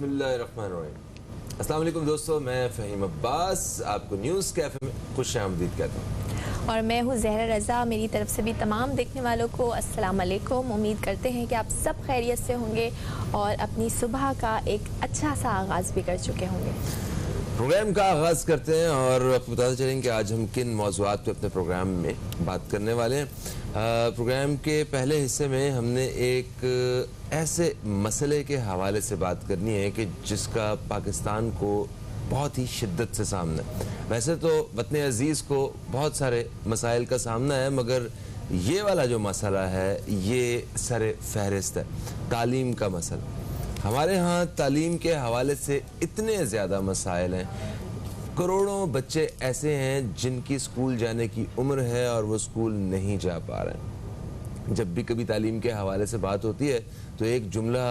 बिस्मिल्लाहिर्रहमानिर्रहीम। अस्सलाम वालेकुम दोस्तों, मैं फ़हीम अब्बास आपको न्यूज़ कैफ़े में खुशामदीद कहता हूँ। और मैं हूँ ज़हरा रज़ा। मेरी तरफ से भी तमाम देखने वालों को अस्सलाम वालेकुम। उम्मीद करते हैं कि आप सब खैरियत से होंगे और अपनी सुबह का एक अच्छा सा आगाज़ भी कर चुके होंगे। प्रोग्राम का आगाज़ करते हैं और आपको बताते चलेंगे कि आज हम किन मौज़ूआत पे अपने प्रोग्राम में बात करने वाले हैं। प्रोग्राम के पहले हिस्से में हमने एक ऐसे मसले के हवाले से बात करनी है कि जिसका पाकिस्तान को बहुत ही शिद्दत से सामना है। वैसे तो वतन अज़ीज़ को बहुत सारे मसाइल का सामना है, मगर ये वाला जो मसला है ये सर फहरिस्त है, तालीम का मसला। हमारे यहाँ तालीम के हवाले से इतने ज़्यादा मसाइल हैं। करोड़ों बच्चे ऐसे हैं जिनकी स्कूल जाने की उम्र है और वो स्कूल नहीं जा पा रहे हैं। जब भी कभी तालीम के हवाले से बात होती है तो एक जुमला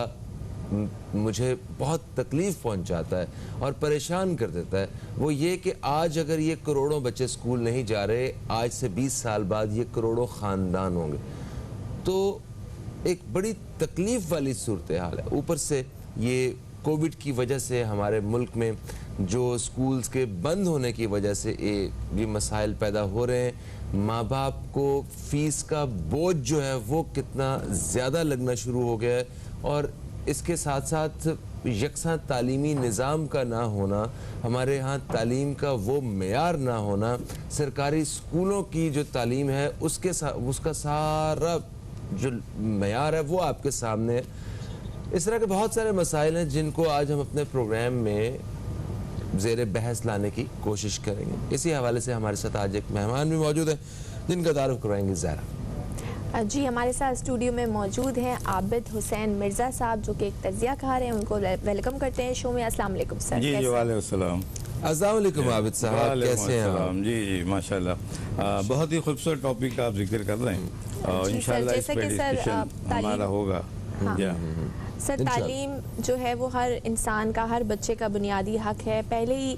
मुझे बहुत तकलीफ़ पहुंचाता है और परेशान कर देता है। वो ये कि आज अगर ये करोड़ों बच्चे स्कूल नहीं जा रहे, आज से 20 साल बाद ये करोड़ों ख़ानदान होंगे। तो एक बड़ी तकलीफ़ वाली सूरत हाल है। ऊपर से ये कोविड की वजह से हमारे मुल्क में जो स्कूल्स के बंद होने की वजह से ये मसाइल पैदा हो रहे हैं। माँ बाप को फ़ीस का बोझ जो है वो कितना ज़्यादा लगना शुरू हो गया है और इसके साथ साथ यकसा तालीमी निज़ाम का ना होना, हमारे यहाँ तालीम का वो मेयार ना होना, सरकारी स्कूलों की जो तालीम है उसका सारा जो मेयार है वो आपके सामने है। इस तरह के बहुत सारे मसाइल हैं जिनको आज हम अपने प्रोग्राम में ज़ेर बहस लाने की कोशिश करेंगे। इसी हवाले से हमारे साथ आज एक मेहमान भी मौजूद है जिनका तारुफ करवाएंगे ज़हरा जी। हमारे साथ स्टूडियो में मौजूद हैं आबिद हुसैन मिर्ज़ा साहब, जो कि एक तज़ियाकार हैं। उनको वेलकम करते हैं शो में। अस्सलाम वालेकुम सर। जी वालेकुम सलाम। अस्सलाम वालेकुम आबिद साहब, कैसे हैं आप? जी माशाल्लाह, बहुत ही खूबसूरत टॉपिक का आप जिक्र कर रहे हैं और इंशाल्लाह इस पे डिस्कशन हमारा होगा। सर, तालीम जो है वो हर इंसान का, हर बच्चे का बुनियादी हक है। पहले ही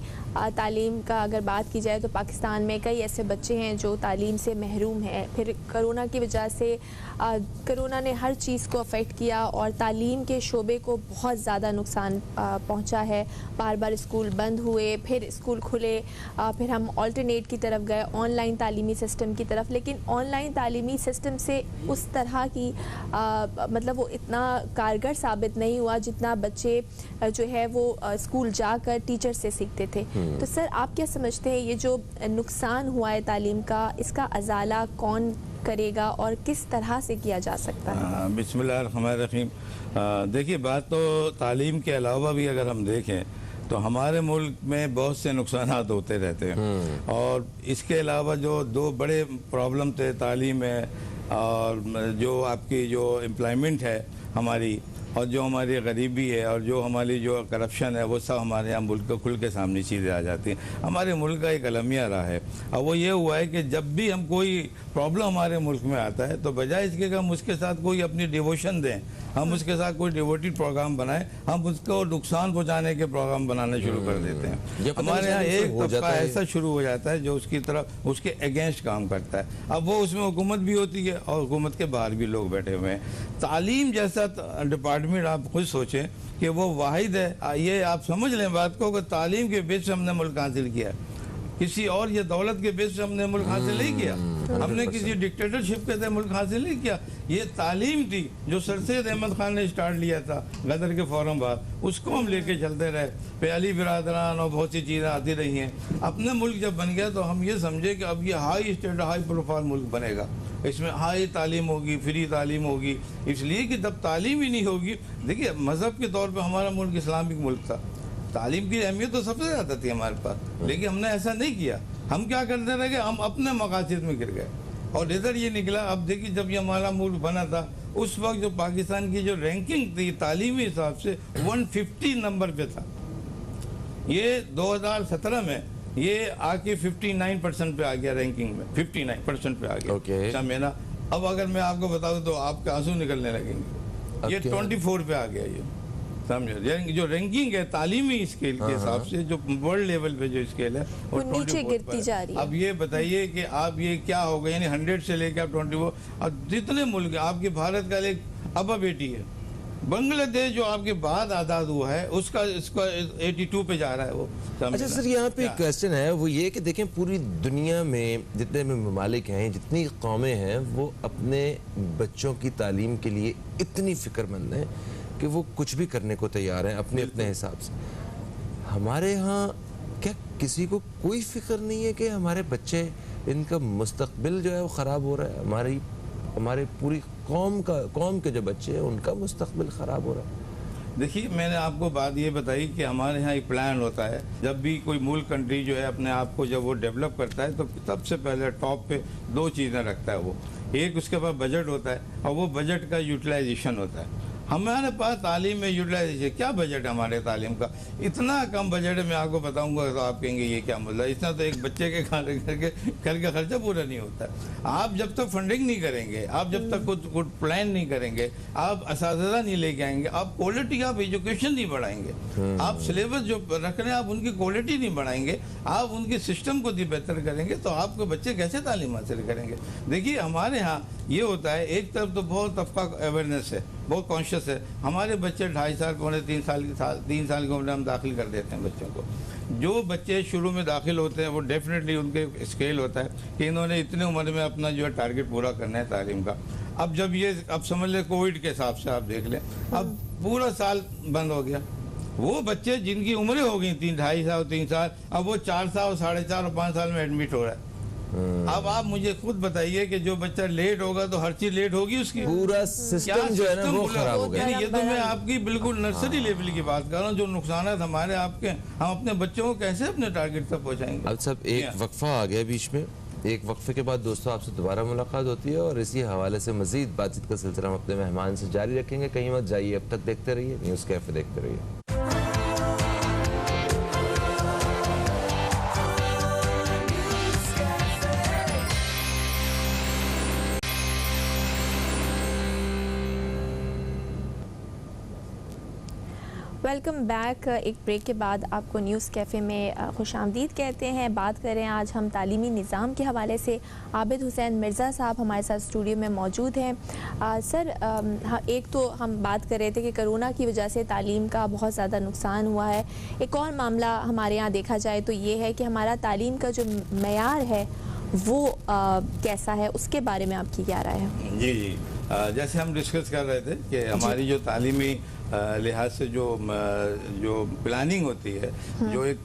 तालीम का अगर बात की जाए तो पाकिस्तान में कई ऐसे बच्चे हैं जो तालीम से महरूम हैं। फिर कोरोना की वजह से कोरोना ने हर चीज़ को अफेक्ट किया और तालीम के शोबे को बहुत ज़्यादा नुकसान पहुंचा है। बार बार स्कूल बंद हुए, फिर स्कूल खुले, फिर हम ऑल्टरनेट की तरफ गए, ऑनलाइन तालीमी सिस्टम की तरफ। लेकिन ऑनलाइन तालीमी सिस्टम से उस तरह की मतलब वो इतना कारगर साबित नहीं हुआ जितना बच्चे जो है वो स्कूल जाकर टीचर से सीखते थे। तो सर, आप क्या समझते हैं ये जो नुकसान हुआ है तालीम का, इसका अजाला कौन करेगा और किस तरह से किया जा सकता है? बिस्मिल्लाहिर्रहमानिर्रहीम। देखिए, बात तो तालीम के अलावा भी अगर हम देखें तो हमारे मुल्क में बहुत से नुकसान होते रहते हैं और इसके अलावा जो दो बड़े प्रॉब्लम थे तालीम में और जो आपकी जो एम्प्लॉयमेंट है हमारी, और जो हमारी गरीबी है और जो हमारी जो करप्शन है, वो सब हमारे यहाँ मुल्क को खुल के सामने चीज़ें आ जाती हैं। हमारे मुल्क का एक अलमिया रहा है और वो ये हुआ है कि जब भी हम कोई प्रॉब्लम हमारे मुल्क में आता है तो बजाय इसके कि हम उसके साथ कोई अपनी डिवोशन दें, हम उसके साथ कोई डिवोटेड प्रोग्राम बनाएं, हम उसको नुकसान पहुँचाने के प्रोग्राम बनाना शुरू कर देते हैं। हमारे यहाँ एक तबका ऐसा शुरू हो जाता है जो उसकी तरफ उसके अगेंस्ट काम करता है। अब वो उसमें हुकूमत भी होती है और हुकूमत के बाहर भी लोग बैठे हुए हैं। तालीम जैसा डिपार्टमेंट आप खुद सोचें कि वो वाहिद है, ये आप समझ लें बात को कि तालीम के बेस से हमने मुल्क हासिल किया, किसी और ये दौलत के बेस से हमने मुल्क हासिल नहीं किया, हमने किसी डिक्टेटरशिप के तहत मुल्क हासिल नहीं किया। ये तालीम थी जो सर सैयद अहमद खान ने स्टार्ट लिया था गदर के फौरन बाद, उसको हम लेके चलते रहे। प्याली बिरादरान और बहुत सी चीज़ें आती रही हैं। अपने मुल्क जब बन गया तो हम ये समझे कि अब ये हाई स्टेट हाई प्रोफाइल मुल्क बनेगा, इसमें हाई तालीम होगी, फ्री तालीम होगी। इसलिए कि जब तालीम ही नहीं होगी, देखिए मज़हब के तौर पर हमारा मुल्क इस्लामिक मुल्क था, तालीम की अहमियत तो सबसे ज़्यादा थी हमारे पास, लेकिन हमने ऐसा नहीं किया। हम क्या करते रह गए, हम अपने मकासद में गिर गए और इधर ये निकला। अब देखिए, जब ये हमारा मुल्क बना था उस वक्त जो पाकिस्तान की जो रैंकिंग थी तालीमी हिसाब से 150 नंबर पे था। ये 2017 में ये आके 59% पे आ गया, रैंकिंग में 59% पे आ गया। समझना, अब अगर मैं आपको बता दूं तो आपके आंसू निकलने लगेंगे। ये 24 पे आ गया। ये समझे, जो रैंकिंग है तालीमी स्केल के हिसाब से, जो वर्ल्ड लेवल पे जो स्केल है वो नीचे गिरती जा रही है। अब ये बताइए कि आप ये क्या हो गए, यानी 100 से लेकर आप 24, और जितने मुल्क आपके भारत का एक अबा बेटी है, बांग्लादेश जो आपके बाद आज़ाद हुआ है उसका इसका 82 पे जा रहा है वो। अच्छा सर, यहाँ पे एक क्वेश्चन है, वो ये कि देखें पूरी दुनिया में जितने भी ममालिक हैं, जितनी कौमें हैं, वो अपने बच्चों की तालीम के लिए इतनी फिक्रमंद हैं कि वो कुछ भी करने को तैयार हैं अपने अपने हिसाब से। हमारे यहाँ क्या किसी को कोई फिक्र नहीं है कि हमारे बच्चे, इनका मुस्तकबिल जो है वो ख़राब हो रहा है, हमारे पूरी कौम के जो बच्चे हैं उनका मुस्तकबिल ख़राब हो रहा है। देखिए, मैंने आपको बात ये बताई कि हमारे यहाँ एक प्लान होता है, जब भी कोई मुल्क कंट्री जो है अपने आप को जब वो डेवलप करता है तो सबसे पहले टॉप पे 2 चीज़ें रखता है वो। एक उसके पास बजट होता है और वो बजट का यूटिलाइजेशन होता है। हमारे पास तालीम में यूटिलाइजेशन, क्या बजट है हमारे तालीम का? इतना कम बजट है, मैं आपको बताऊंगा तो आप कहेंगे ये क्या मतलब, इतना तो एक बच्चे के खाने घर का खर्चा पूरा नहीं होता। आप जब तक फंडिंग नहीं करेंगे, आप जब तक कुछ प्लान नहीं करेंगे, आप असातिज़ा नहीं लेके आएंगे, आप क्वालिटी ऑफ एजुकेशन नहीं बढ़ाएंगे, आप सिलेबस जो रख रहे हैं आप उनकी क्वालिटी नहीं बढ़ाएंगे, आप उनके सिस्टम को बेहतर करेंगे तो आपके बच्चे कैसे तालीम हासिल करेंगे? देखिए, हमारे यहाँ ये होता है, एक तरफ तो बहुत तबका अवेयरनेस है, बहुत कॉन्शियस है। हमारे बच्चे 2.5 साल, 3 साल की उम्र में हम दाखिल कर देते हैं बच्चों को। जो बच्चे शुरू में दाखिल होते हैं वो डेफिनेटली उनके स्केल होता है कि इन्होंने इतने उम्र में अपना जो है टारगेट पूरा करना है तालीम का। अब जब ये, अब समझ लें कोविड के हिसाब से आप देख लें, अब पूरा साल बंद हो गया। वो बच्चे जिनकी उम्रें हो गई 2.5 साल, 3 साल, अब वो 4 साल, 4.5 और 5 साल में एडमिट हो रहा है। अब आप मुझे खुद बताइए कि जो बच्चा लेट होगा तो हर चीज लेट होगी उसकी, पूरा सिस्टम जो है ना वो खराब हो गया। ये तो मैं आपकी बिल्कुल नर्सरी लेवल की बात कर रहा हूँ, जो नुकसान हमारे आपके, हम अपने बच्चों को कैसे अपने टारगेट तक पहुँचाएंगे। अब सब एक वक्फा आ गया बीच में, एक वक्फे के बाद दोस्तों आपसे दोबारा मुलाकात होती है और इसी हवाले से मजीद बातचीत का सिलसिला हम अपने मेहमान से जारी रखेंगे। कहीं मत जाइए, अब तक देखते रहिए न्यूज़ कैफे, देखते रहिए। Welcome back. एक ब्रेक के बाद आपको न्यूज़ कैफ़े में खुशामदीद कहते हैं। बात करें आज हम तालीमी निज़ाम के हवाले से। आबिद हुसैन मिर्ज़ा साहब हमारे साथ स्टूडियो में मौजूद हैं। सर, एक तो हम बात कर रहे थे कि कोरोना की वजह से तालीम का बहुत ज़्यादा नुकसान हुआ है। एक और मामला हमारे यहाँ देखा जाए तो ये है कि हमारा तालीम का जो मयार है वो कैसा है, उसके बारे में आपकी क्या राय है? जी, जैसे हम डिस्कस कर रहे थे कि हमारी जो तालीमी लिहाज से जो प्लानिंग होती है, जो एक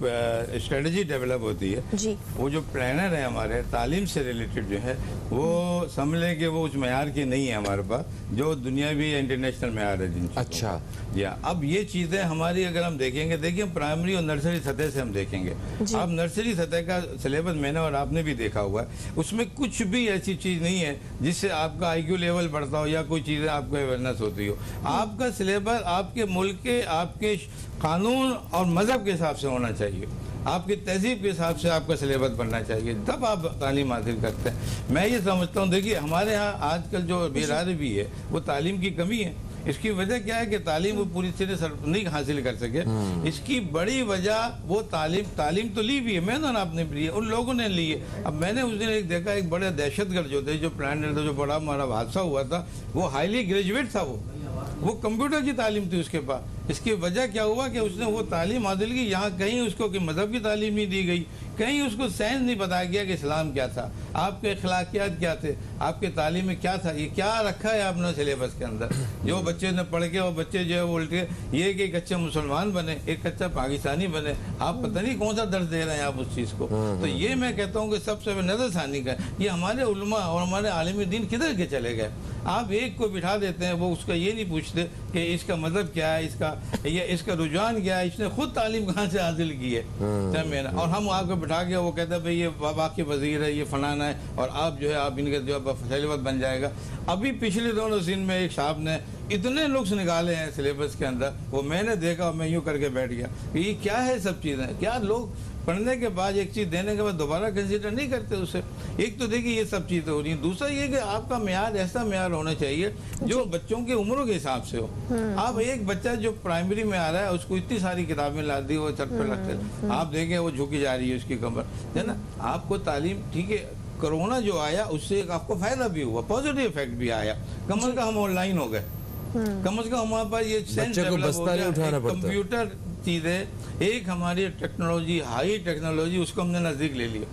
स्ट्रेटजी डेवलप होती है, वो जो प्लानर है हमारे तालीम से रिलेटेड जो है वो समझ लें कि वो उस मैार की नहीं है हमारे पास, जो दुनियावी इंटरनेशनल मैार है जिन। अच्छा, या अब ये चीज़ें हमारी अगर हम देखेंगे, देखिए प्राइमरी और नर्सरी सतह से हम देखेंगे। अब नर्सरी सतह का सिलेबस मैंने और आपने भी देखा हुआ है, उसमें कुछ भी ऐसी चीज़ नहीं है जिससे आपका IQ लेवल बढ़ता हो या कोई चीज़ें आपको अवेयरनेस होती हो। आपका सिलेबस आपके मुल्क के, आपके कानून और मज़हब के हिसाब से होना चाहिए, आपकी तहजीब के हिसाब से आपका सिलेबस बनना चाहिए, तब आप तालीम हासिल करते हैं। मैं ये समझता हूँ, देखिए हमारे यहाँ आजकल जो बेरार भी है वो तालीम की कमी है। इसकी वजह क्या है कि तालीम वो पूरी तरह नहीं हासिल कर सके। इसकी बड़ी वजह वो तालीम तो ली भी है, मैंने आपने भी ली, उन लोगों ने ली है। अब मैंने उस दिन एक देखा, एक बड़े दहशतगर्द जो थे, जो प्लान था, जो बड़ा हमारा हादसा हुआ था, वो हाईली ग्रेजुएट था, वो कंप्यूटर की तालीम थी उसके पास। इसकी वजह क्या हुआ कि उसने वो तालीम हासिल की, यहाँ कहीं उसको कि मज़हब की तालीम नहीं दी गई, कहीं उसको साइंस नहीं बताया गया कि इस्लाम क्या था, आपके अखलाकियात क्या थे, आपके तालीम में क्या था, ये क्या रखा है आपने सिलेबस के अंदर। जो बच्चे ने पढ़ के, वो बच्चे जो है वो उल्टे ये कि एक अच्छा मुसलमान बने, एक अच्छा पाकिस्तानी बने, आप पता नहीं कौन सा दर्ज दे रहे हैं आप उस चीज़ को। तो ये मैं कहता हूँ कि सबसे नज़रसानी का ये हमारे उलमा और हमारे आलिम दीन किधर के चले गए। आप एक को बिठा देते हैं, वो उसका ये नहीं पूछते कि इसका मज़हब क्या है, इसका रुझान क्या है, इसने खुद तालीम कहाँ से हासिल की है, और हम आपको बिठा के वो कहते हैं भाई ये बाबा के वजीर है, ये फलाना है, और आप जो है आप इनका जो सिलेबस बन जाएगा। अभी पिछले दोनों दिन में एक साहब ने इतने नुक्स निकाले हैं सिलेबस के अंदर, वो मैंने देखा और मैं यूँ करके बैठ गया कि ये क्या है सब चीज़ें। क्या लोग पढ़ने के बाद एक चीज़ देने के बाद दोबारा कंसिडर नहीं करते उसे? एक तो देखिए ये सब चीज़ें हो रही हैं, दूसरा ये कि आपका म्यार ऐसा म्यार होना चाहिए जो बच्चों की उम्रों के हिसाब से हो। आप एक बच्चा जो प्राइमरी में आ रहा है उसको इतनी सारी किताबें ला दी, वो छत पे रखते, आप देखें वो झुकी जा रही है उसकी कमर, है ना। आपको तालीम, ठीक है, कोरोना जो आया उससे आपको फ़ायदा भी हुआ, पॉजिटिव इफेक्ट भी आया, कमर का हम ऑनलाइन हो गए, कम से कम हमारे पास ये सेंस बच्चे को डेवलप हो बस्ता नहीं गया। उठाना एक पड़ता। कंप्यूटर चीज है, एक हमारी टेक्नोलॉजी, हाई टेक्नोलॉजी, उसको हमने नजदीक ले लिया।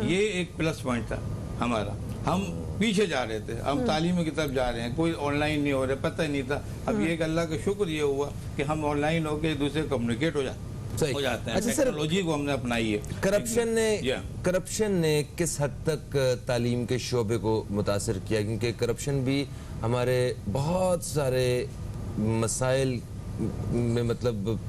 ये एक प्लस पॉइंट था हमारा। हम पीछे जा रहे थे, हम तालीम की तरफ जा रहे हैं, कोई ऑनलाइन नहीं हो रहा, पता ही नहीं था। अब ये एक अल्लाह का शुक्र ये हुआ कि हम ऑनलाइन होकर एक दूसरे कम्युनिकेट हो जाते हैं। अच्छा सर, टेक्नोलॉजी को हमने अपनाई है। करप्शन ने किस हद तक तालीम के शोबे को मुतासर किया? क्योंकि करप्शन भी हमारे बहुत सारे मसाइल में मतलब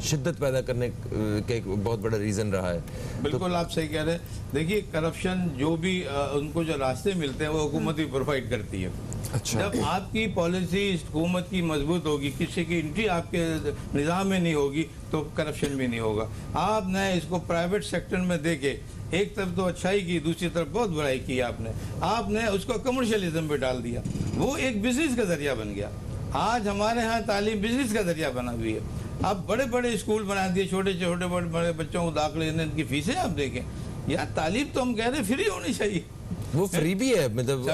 शिद्दत पैदा करने का एक बहुत बड़ा रीज़न रहा है। बिल्कुल आप सही कह रहे हैं। देखिए करप्शन जो भी उनको जो रास्ते मिलते हैं वो हुकूमत ही प्रोवाइड करती है। अच्छा। जब आपकी पॉलिसी हुकूमत की मजबूत होगी, किसी की एंट्री आपके निज़ाम में नहीं होगी, तो करप्शन भी नहीं होगा। आपने इसको प्राइवेट सेक्टर में देखे, एक तरफ तो अच्छाई की, दूसरी तरफ बहुत बुराई की आपने उसको कमर्शियलिज्म पे डाल दिया। वो एक बिजनेस का जरिया बन गया। आज हमारे यहाँ तालीम बिजनेस का जरिया बना हुई है। आप बड़े बड़े स्कूल बना दिए, छोटे छोटे बड़े बड़े बच्चों को दाखिले देने की फीसें आप देखें। यार तालीम तो हम कह रहे हैं फ्री होनी चाहिए। वो फ्री भी है, मतलब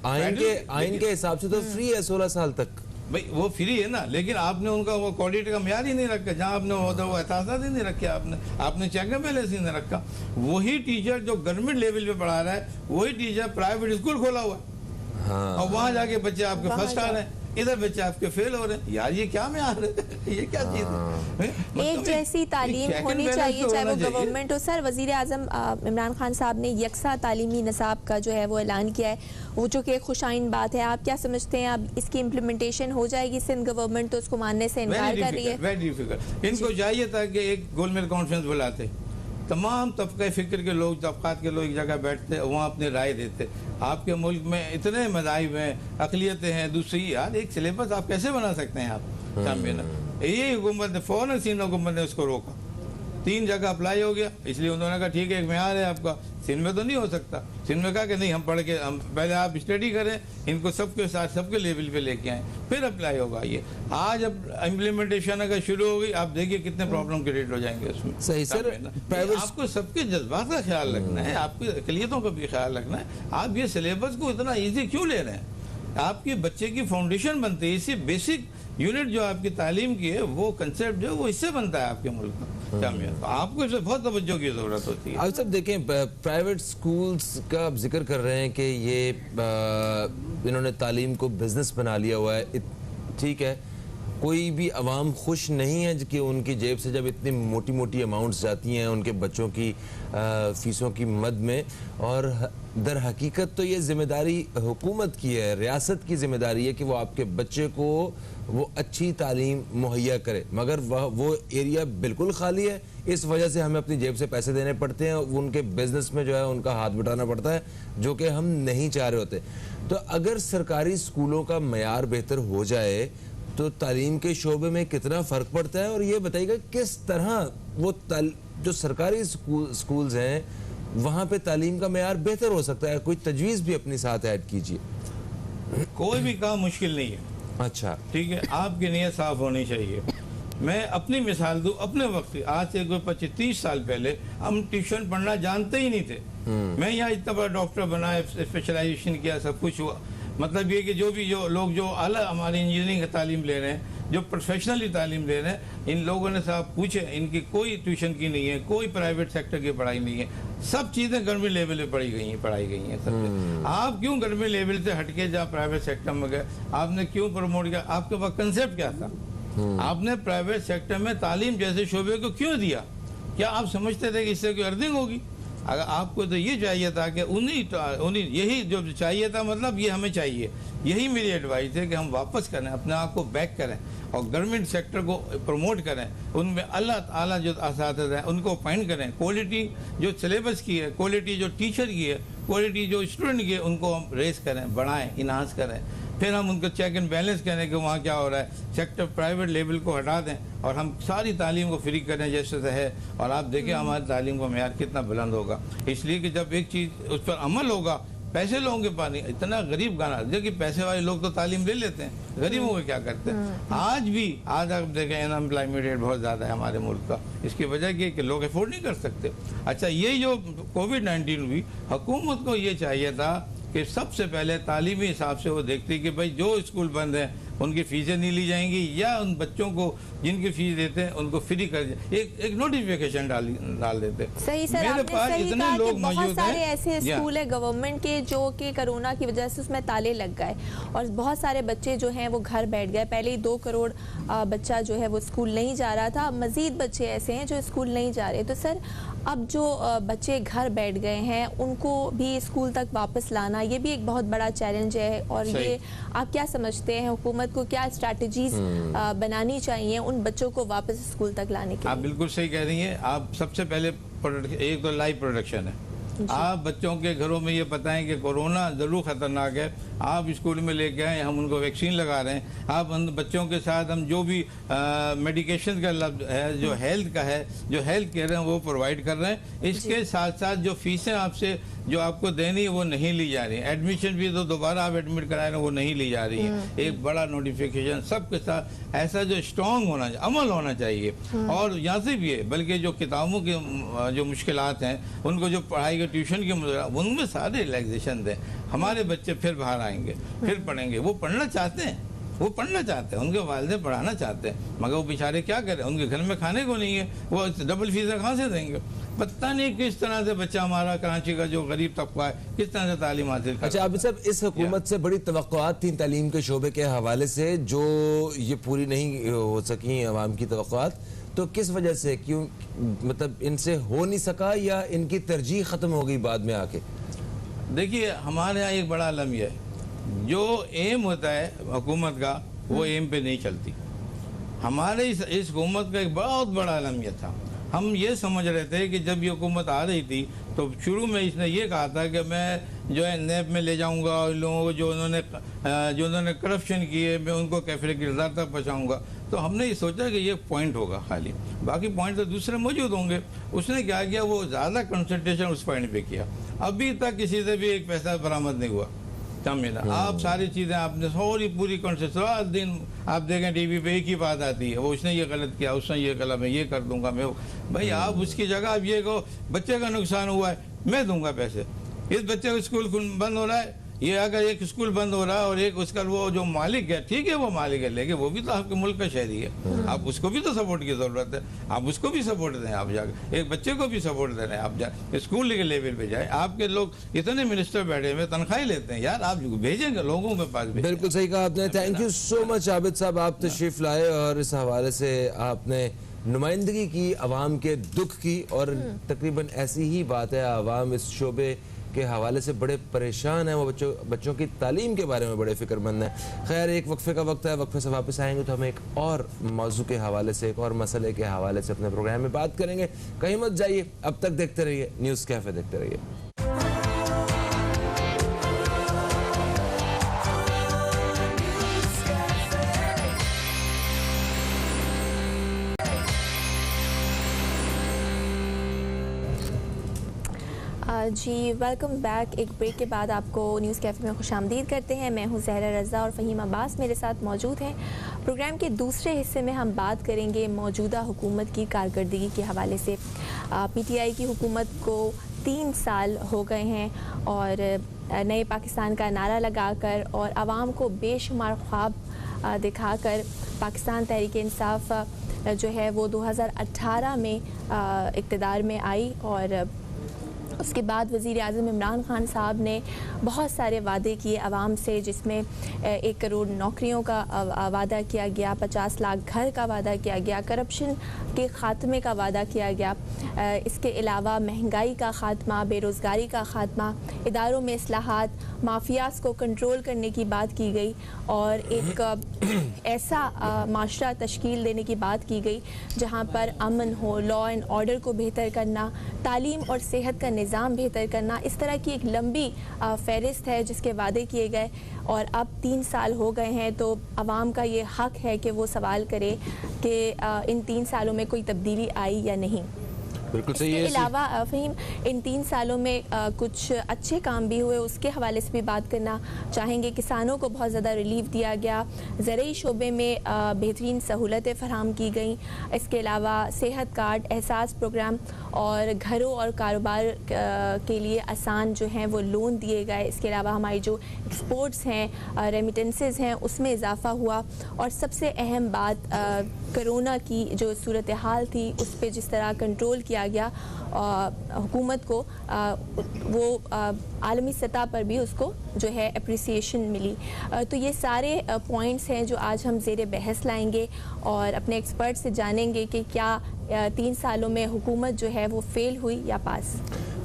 आइन के हिसाब से तो फ्री है 16 साल तक। भाई वो फ्री है ना, लेकिन आपने उनका वो क्वालिटी का म्यार ही नहीं रखा। जहाँ आपने वो एहसास ही नहीं रखे, आपने चेक एंड बैलेंस ही नहीं रखा। वही टीचर जो गवर्नमेंट लेवल पे पढ़ा रहा है, वही टीचर प्राइवेट स्कूल खोला हुआ है। हाँ। और वहाँ जाके बच्चे आपके फर्स्ट आ रहे हैं, इधर बच्चे आपके फेल हो रहे हैं। यार ये क्या में आ रहे हैं? ये क्या चीज है? एक जैसी तालीम होनी चाहिए, चाहे वो गवर्नमेंट हो। सर, वजीर आजम इमरान खान साहब ने यकसा तालीमी निसाब का जो है वो ऐलान किया है, वो जो कि खुशाइन बात है। आप क्या समझते हैं, अब इसकी इम्प्लीमेंटेशन हो जाएगी? सिंध गवर्नमेंट तो उसको मानने से इनकार कर रही है। Very difficult. इनको चाहिए था कि एक गोलमेज कॉन्फ्रेंस बुलाते, तमाम तबके फ़िक्र के लोग, तबकात के लोग एक जगह बैठते, वहाँ अपनी राय देते। आपके मुल्क में इतने मज़ाहिब हैं, अक़लियतें हैं, दूसरी यार एक सिलेबस आप कैसे बना सकते हैं आप? सामने ना ये हुकूमत ने फ़ौरन सिंध हुकूमत ने उसको रोका। 3 जगह अप्लाई हो गया, इसलिए उन्होंने कहा ठीक है एक म्यार है आपका, सिंध में तो नहीं हो सकता। सिंध में कहा कि नहीं, हम पढ़ के हम पहले आप स्टडी करें, इनको सबके साथ सबके लेवल पे लेके आए, फिर अप्लाई होगा। ये आज अब इम्प्लीमेंटेशन अगर शुरू हो गई, आप देखिए कितने प्रॉब्लम क्रिएट हो जाएंगे उसमें। सही सर, आपको सबके जज्बात का ख्याल रखना है, आपकी अक़लियतों का भी ख्याल रखना है। आप ये सिलेबस को इतना ईजी क्यों ले रहे हैं? आपके बच्चे की फाउंडेशन बनती है, इससे बेसिक यूनिट जो आपकी तालीम की है, वो कंसेप्ट जो वो इससे बनता है आपके मुल्क का। तो आपको इससे बहुत तवज्जो की जरूरत होती है। अब सब देखें, प्राइवेट स्कूल्स का आप जिक्र कर रहे हैं कि ये इन्होंने तालीम को बिजनेस बना लिया हुआ है। ठीक है, कोई भी अवाम खुश नहीं है कि उनकी जेब से जब इतनी मोटी मोटी अमाउंट्स जाती हैं उनके बच्चों की फ़ीसों की मद में, और दर हकीकत तो ये ज़िम्मेदारी हुकूमत की है, रियासत की ज़िम्मेदारी है कि वो आपके बच्चे को वो अच्छी तालीम मुहैया करे, मगर वो एरिया बिल्कुल खाली है। इस वजह से हमें अपनी जेब से पैसे देने पड़ते हैं, उनके बिजनेस में जो है उनका हाथ बटाना पड़ता है, जो कि हम नहीं चाह रहे होते। तो अगर सरकारी स्कूलों का मयार बेहतर हो जाए तो तालीम के शोबे में कितना फ़र्क पड़ता है? और ये बताइएगा किस तरह वो जो सरकारी स्कूल्स हैं वहाँ पे तालीम का मयार बेहतर हो सकता है? कोई तजवीज़ भी अपने साथ ऐड कीजिए। कोई भी काम मुश्किल नहीं है। अच्छा, ठीक है, आपकी नीयत साफ होनी चाहिए। मैं अपनी मिसाल दूं, अपने वक्त आज से कोई 25-30 साल पहले हम ट्यूशन पढ़ना जानते ही नहीं थे। मैं यहाँ इतना बड़ा डॉक्टर बना, स्पेशलाइजेशन किया, सब कुछ हुआ। मतलब ये कि जो लोग जो आला हमारी इंजीनियरिंग की तालीम ले रहे हैं, जो प्रोफेशनली तालीम ले रहे हैं, इन लोगों ने साहब पूछे, इनकी कोई ट्यूशन की नहीं है, कोई प्राइवेट सेक्टर की पढ़ाई नहीं है, सब चीज़ें गवर्नमेंट लेवल पे पढ़ाई गई हैं सब। आप क्यों गवर्नमेंट लेवल से हटके जहाँ प्राइवेट सेक्टर में गए? आपने क्यों प्रमोट किया? आपके पास कंसेप्ट क्या था? आपने प्राइवेट सेक्टर में तालीम जैसे शोबे को क्यों दिया? क्या आप समझते थे कि इससे कोई अर्निंग होगी? अगर आपको तो ये चाहिए था कि उन्हीं यही जो चाहिए था, मतलब ये हमें चाहिए, यही मेरी एडवाइस है कि हम वापस करें, अपने आप को बैक करें और गवर्नमेंट सेक्टर को प्रमोट करें। उनमें अल्लाह ताला जो असातिज़ हैं उनको अपॉइंट करें, क्वालिटी जो सिलेबस की है, क्वालिटी जो टीचर की है, क्वालिटी जो स्टूडेंट की है, उनको हम रेस करें, बढ़ाएं, इन्हांस करें। फिर हम उनको चेक एंड बैलेंस करें कि वहाँ क्या हो रहा है। सेक्टर प्राइवेट लेवल को हटा दें और हम सारी तालीम को फ्री करें जैसे से है, और आप देखें हमारी तालीम का मेयार कितना बुलंद होगा। इसलिए कि जब एक चीज़ उस पर अमल होगा, पैसे लोगों के पास नहीं, इतना गरीब गाना देखिए, पैसे वाले लोग तो तालीम ले लेते हैं, गरीबों को क्या करते हैं? आज आप देखें अनएम्प्लॉयमेंट रेट बहुत ज़्यादा है हमारे मुल्क का। इसकी वजह ये कि लोग अफोर्ड नहीं कर सकते। अच्छा, ये जो कोविड-19 हुई, हुकूमत को ये चाहिए था कि सबसे पहले तालीमी हिसाब से वो देखती कि भाई जो स्कूल बंद हैं उनकी फीसें नहीं ली जाएंगी, या उन बच्चों को जिनकी फीस देते हैं उनको फ्री कर एक नोटिफिकेशन डाल देते। सही सर, मेरे आपने पास सही इतने कहा लोग कि बहुत मौजूद सारे हैं, ऐसे स्कूल है गवर्नमेंट के जो कि कोरोना की वजह से उसमें ताले लग गए और बहुत सारे बच्चे जो हैं वो घर बैठ गए। पहले ही 2 करोड़ बच्चा जो है वो स्कूल नहीं जा रहा था, मजीद बच्चे ऐसे हैं जो स्कूल नहीं जा रहे। तो सर अब जो बच्चे घर बैठ गए हैं उनको भी स्कूल तक वापस लाना, ये भी एक बहुत बड़ा चैलेंज है। और ये आप क्या समझते हैं, हुकूमत को क्या स्ट्रैटेजीज बनानी चाहिए उन बच्चों को वापस स्कूल तक लाने के लिए? आप बिल्कुल सही कह रही हैं। आप सबसे पहले एक तो लाइव प्रोडक्शन है। आप बच्चों के घरों में ये बताएं कि कोरोना ज़रूर ख़तरनाक है, आप स्कूल में लेके आए, हम उनको वैक्सीन लगा रहे हैं। आप उन बच्चों के साथ हम जो भी मेडिकेशन का लफ्ज़ है, जो हेल्थ का है, जो हेल्थ केयर है, वो प्रोवाइड कर रहे हैं। इसके साथ साथ जो फीसें आपसे जो आपको देनी है वो नहीं ली जा रही है। एडमिशन भी तो दोबारा आप एडमिट कराए वो नहीं ली जा रही है। एक बड़ा नोटिफिकेशन सबके साथ ऐसा जो स्ट्रॉन्ग होना चाहिए, अमल होना चाहिए। और यहाँ से भी है, बल्कि जो किताबों की जो मुश्किलात हैं, उनको जो पढ़ाई के ट्यूशन के उनमें सारे रिलैक्सेशन दें। हमारे बच्चे फिर बाहर आएंगे, फिर पढ़ेंगे। वो पढ़ना चाहते हैं, वो पढ़ना चाहते हैं, उनके वालिद पढ़ाना चाहते हैं, मगर वो बेचारे क्या करें, उनके घर में खाने को नहीं है, वो डबल फीस कहाँ से देंगे? पता नहीं किस तरह से बच्चा हमारा कराची का जो गरीब तबका है किस तरह से तालीम हासिल कर। अच्छा आबिद साहब, इस हुकूमत से बड़ी तवक्कुआत थी तालीम के शोबे के हवाले से, जो ये पूरी नहीं हो सकी अवाम की तवक्कुआत, तो किस वजह से, क्यों, मतलब इनसे हो नहीं सका या इनकी तरजीह ख़त्म हो गई बाद में आके? देखिए, हमारे यहाँ एक बड़ा अलम यह है, जो एम होता है हुकूमत का वो एम पे नहीं चलती। हमारे इस हुकूमत का एक बहुत बड़ा अलम यह था, हम ये समझ रहे थे कि जब ये हुकूमत आ रही थी तो शुरू में इसने ये कहा था कि मैं जो है नैब में ले जाऊंगा और लोगों को जो उन्होंने करप्शन किए मैं उनको कैफरे किरदार तक पहुँचाऊँगा। तो हमने ये सोचा कि ये पॉइंट होगा खाली, बाकी पॉइंट तो दूसरे मौजूद होंगे। उसने क्या किया, वो ज़्यादा कंसंट्रेशन उस पॉइंट पे किया। अभी तक किसी से भी एक पैसा बरामद नहीं हुआ, समझना। आप सारी चीज़ें आपने सारी पूरी कॉन्सेप्ट, सारा दिन आप देखें टीवी पे एक ही बात आती है, वो उसने ये गलत किया, उसने ये गलत, मैं ये कर दूंगा। मैं भाई आप उसकी जगह आप ये कहो बच्चे का नुकसान हुआ है मैं दूंगा पैसे, इस बच्चे का स्कूल बंद हो रहा है, ये अगर एक स्कूल बंद हो रहा है और एक उसका वो जो मालिक है, ठीक है वो मालिक है, लेकिन वो भी तो आपके मुल्क का शहरी है, आप उसको भी तो सपोर्ट की ज़रूरत है, आप उसको भी सपोर्ट दें। आप जाकर एक बच्चे को भी सपोर्ट दे रहे हैं, आप जा स्कूल के लेवल पे जाए। आपके लोग इतने मिनिस्टर बैठे हुए तनख्वाही लेते हैं, यार आप भेजेंगे लोगों के पास। बिल्कुल सही कहा आपने। Thank you so much Abid साहब, आप तशरीफ़ लाए और इस हवाले से आपने नुमाइंदगी की अवाम के दुख की, और तकरीबन ऐसी ही बात है, अवाम इस शोबे के हवाले से बड़े परेशान हैं, वो बच्चों की तालीम के बारे में बड़े फिक्रमंद हैं। खैर, एक वक्फे का वक्त है, वक्फे से वापस आएंगे तो हम एक और मौजू के हवाले से, एक और मसले के हवाले से अपने प्रोग्राम में बात करेंगे। कहीं मत जाइए, अब तक देखते रहिए न्यूज़ कैफे, देखते रहिए। जी वेलकम बैक। एक ब्रेक के बाद आपको न्यूज़ कैफ़े में खुशामदीद करते हैं। मैं हूं ज़हरा रज़ा और फ़हीम अब्बास मेरे साथ मौजूद हैं। प्रोग्राम के दूसरे हिस्से में हम बात करेंगे मौजूदा हुकूमत की कारकर्दगी के हवाले से। PTI की हुकूमत को 3 साल हो गए हैं और नए पाकिस्तान का नारा लगाकर और आवाम को बेशुमार ख्वाब दिखाकर पाकिस्तान तहरीक इंसाफ जो है वो 2018 में इक़्तिदार में आई, और उसके बाद वज़ीर-ए-आज़म इमरान खान साहब ने बहुत सारे वादे किए आवाम से, जिसमें 1 करोड़ नौकरियों का वादा किया गया, 50 लाख घर का वादा किया गया, करप्शन के ख़ात्मे का वादा किया गया। इसके अलावा महंगाई का ख़ात्मा, बेरोज़गारी का ख़ात्मा, इदारों में इस्लाहात, माफियाज़ को कंट्रोल करने की बात की गई और एक ऐसा माशरा तश्कील देने की बात की गई जहाँ पर अमन हो, लॉ एंड ऑर्डर को बेहतर करना, तालीम और सेहत का निज़ाम बेहतर करना। इस तरह की एक लंबी फ़हरिस्त है जिसके वादे किए गए, और अब 3 साल हो गए हैं। तो आवाम का ये हक़ है कि वो सवाल करे कि इन 3 सालों में कोई तब्दीली आई या नहीं। बिल्कुल सही है। इसके अलावा फ़हीम, इन 3 सालों में कुछ अच्छे काम भी हुए, उसके हवाले से भी बात करना चाहेंगे। किसानों को बहुत ज़्यादा रिलीफ दिया गया, ज़रूरी शोबे में बेहतरीन सहूलतें फराहम की गई। इसके अलावा सेहत कार्ड, एहसास प्रोग्राम और घरों और कारोबार के लिए आसान जो हैं वो लोन दिए गए। इसके अलावा हमारी जो एक्सपोर्ट्स हैं, रेमिटेंसेस हैं, उसमें इजाफा हुआ। और सबसे अहम बात कोरोना की जो सूरत हाल थी उस पर जिस तरह कंट्रोल किया गया हुकूमत को, वो आलमी सतह पर भी उसको जो है अप्रिसिएशन मिली। तो ये सारे पॉइंट्स हैं जो आज हम ज़ेरे बहस लाएंगे और अपने एक्सपर्ट से जानेंगे कि क्या 3 सालों में हुकूमत जो है वो फेल हुई या पास।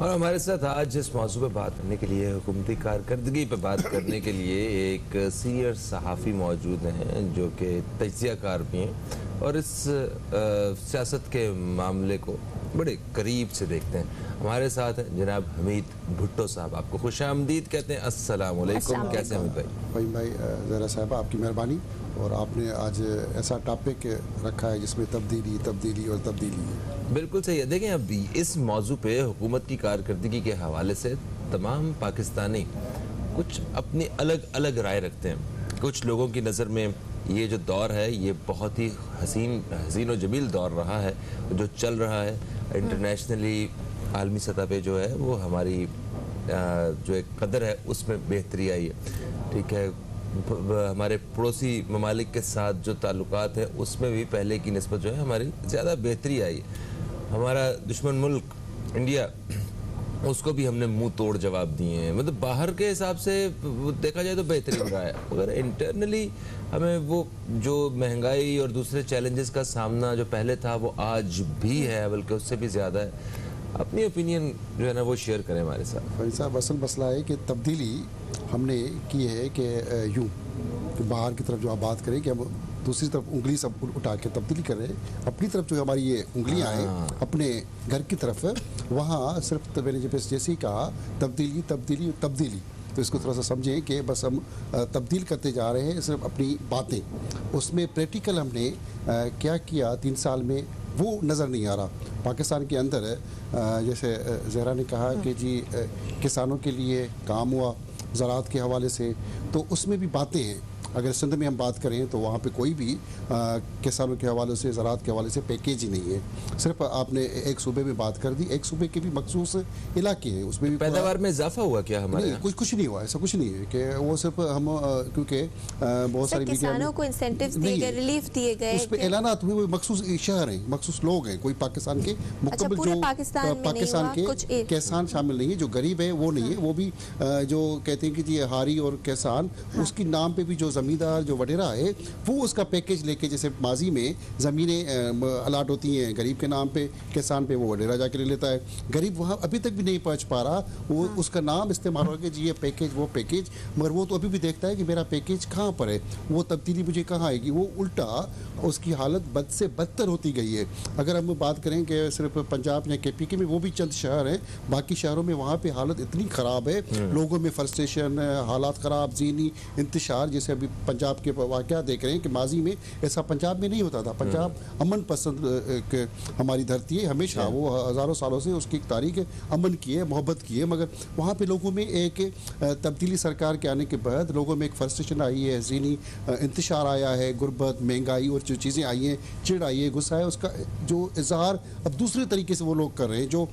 और हमारे साथ आज इस मौजू पर बात करने के लिए, हुकूमती कारकर्दगी पर बात करने के लिए एक सीनियर सहाफ़ी मौजूद हैं जो कि तज्ज़ियाकार भी हैं और इस सियासत के मामले को बड़े करीब से देखते हैं। हमारे साथ हैं जनाब हमीद भुट्टो साहब। आपको खुशामदीद कहते हैं। अस्सलाम वालेकुम। कैसे हमीद भाई? भाई ज़रा साहब आपकी मेहरबानी, और आपने आज ऐसा टॉपिक रखा है जिसमें तब्दीली तब्दीली और तब्दीली है। बिल्कुल सही है। देखें, अब इस मौजू पे हुकूमत की कारकर्दगी के हवाले से तमाम पाकिस्तानी कुछ अपनी अलग अलग राय रखते हैं। कुछ लोगों की नज़र में ये जो दौर है ये बहुत ही हसीन और जमील दौर रहा है जो चल रहा है। इंटरनेशनली आलमी सतह पे जो है वो हमारी जो एक कदर है उसमें बेहतरी आई है। ठीक है, हमारे पड़ोसी ममालिक के साथ जो ताल्लुकात है उसमें भी पहले की निस्बत जो है हमारी ज़्यादा बेहतरी आई है। हमारा दुश्मन मुल्क इंडिया, उसको भी हमने मुंह तोड़ जवाब दिए हैं। मतलब बाहर के हिसाब से देखा जाए तो बेहतरीन रहा है, मगर इंटरनली हमें वो जो महंगाई और दूसरे चैलेंजेस का सामना जो पहले था वो आज भी है, बल्कि उससे भी ज़्यादा है। अपनी ओपिनियन जो है ना वो शेयर करें हमारे साथ। भाई साहब, असल मसला है कि तब्दीली हमने की है कि यूँ कि बाहर की तरफ जो आप बात करें कि हम दूसरी तरफ उंगली सब उठा के तब्दीली कर रहे हैं। अपनी तरफ जो हमारी ये उंगलियां हैं अपने घर की तरफ, वहाँ सिर्फ मैंने जैसे ही कहा तब्दीली तब्दीली तब्दीली, तो इसको थोड़ा सा समझें कि बस हम तब्दील करते जा रहे हैं सिर्फ अपनी बातें। उसमें प्रैक्टिकल हमने क्या किया 3 साल में वो नज़र नहीं आ रहा। पाकिस्तान के अंदर जैसे ज़हरा ने कहा कि जी किसानों के लिए काम हुआ ज़राअत के हवाले से, तो उसमें भी बातें हैं। अगर सिंध में हम बात करें तो वहाँ पे कोई भी किसानों के हवाले से, ज़राअत के हवाले से पैकेज ही नहीं है। सिर्फ आपने एक सूबे में बात कर दी, एक सूबे के भी मखसूस इलाके हैं, उसमें भी पैदावार में इजाफा हुआ क्या हमारे नहीं, कुछ नहीं हुआ। ऐसा कुछ नहीं है कि वो सिर्फ हम क्योंकि बहुत सारी किसानों को इंसेंटिव्स दिए गए, रिलीफ दिए गए, उस पर ऐलानात हुए। वो मखसूस शहर हैं, मखसूस लोग हैं, कोई पाकिस्तान के मुकम्मल जो पाकिस्तान के किसान शामिल नहीं है। जो गरीब है वो नहीं है, वो भी जो कहते हैं कि जी हारी और किसान, उसके नाम पे भी जो ज़मींदार जो वडेरा है वो उसका पैकेज लेके, जैसे माजी में ज़मीनें अलाट होती हैं गरीब के नाम पे, किसान पे वो वडेरा जाके ले लेता है। गरीब वहाँ अभी तक भी नहीं पहुँच पा रहा, वो उसका नाम इस्तेमाल हो गया जी ये पैकेज वो पैकेज, मगर वो तो अभी भी देखता है कि मेरा पैकेज कहाँ पर है, वो तब्दीली मुझे कहाँ आएगी। वो उल्टा उसकी हालत बद से बदतर होती गई है। अगर हम बात करें कि सिर्फ पंजाब या KPK में, वो भी चंद शहर हैं, बाकी शहरों में वहाँ पे हालत इतनी ख़राब है, लोगों में फ्रस्ट्रेशन, हालात ख़राब, ज़हनी इंतशार। जैसे अभी पंजाब के वाक़या देख रहे हैं कि माजी में ऐसा पंजाब में नहीं होता था। पंजाब अमन पसंद हमारी धरती है, हमेशा वो हज़ारों सालों से उसकी तारीख अमन की है, मोहब्बत की है। मगर वहाँ पे लोगों में एक तब्दीली सरकार के आने के बाद लोगों में एक फ्रस्ट्रेशन आई है, ज़हनी इंतशार आया है, गुर्बत, महंगाई और जो चीज़ें आई हैं, चिड़ आई है, गुस्सा है, उसका जो इजहार अब दूसरे तरीके से वो लोग कर रहे हैं, जो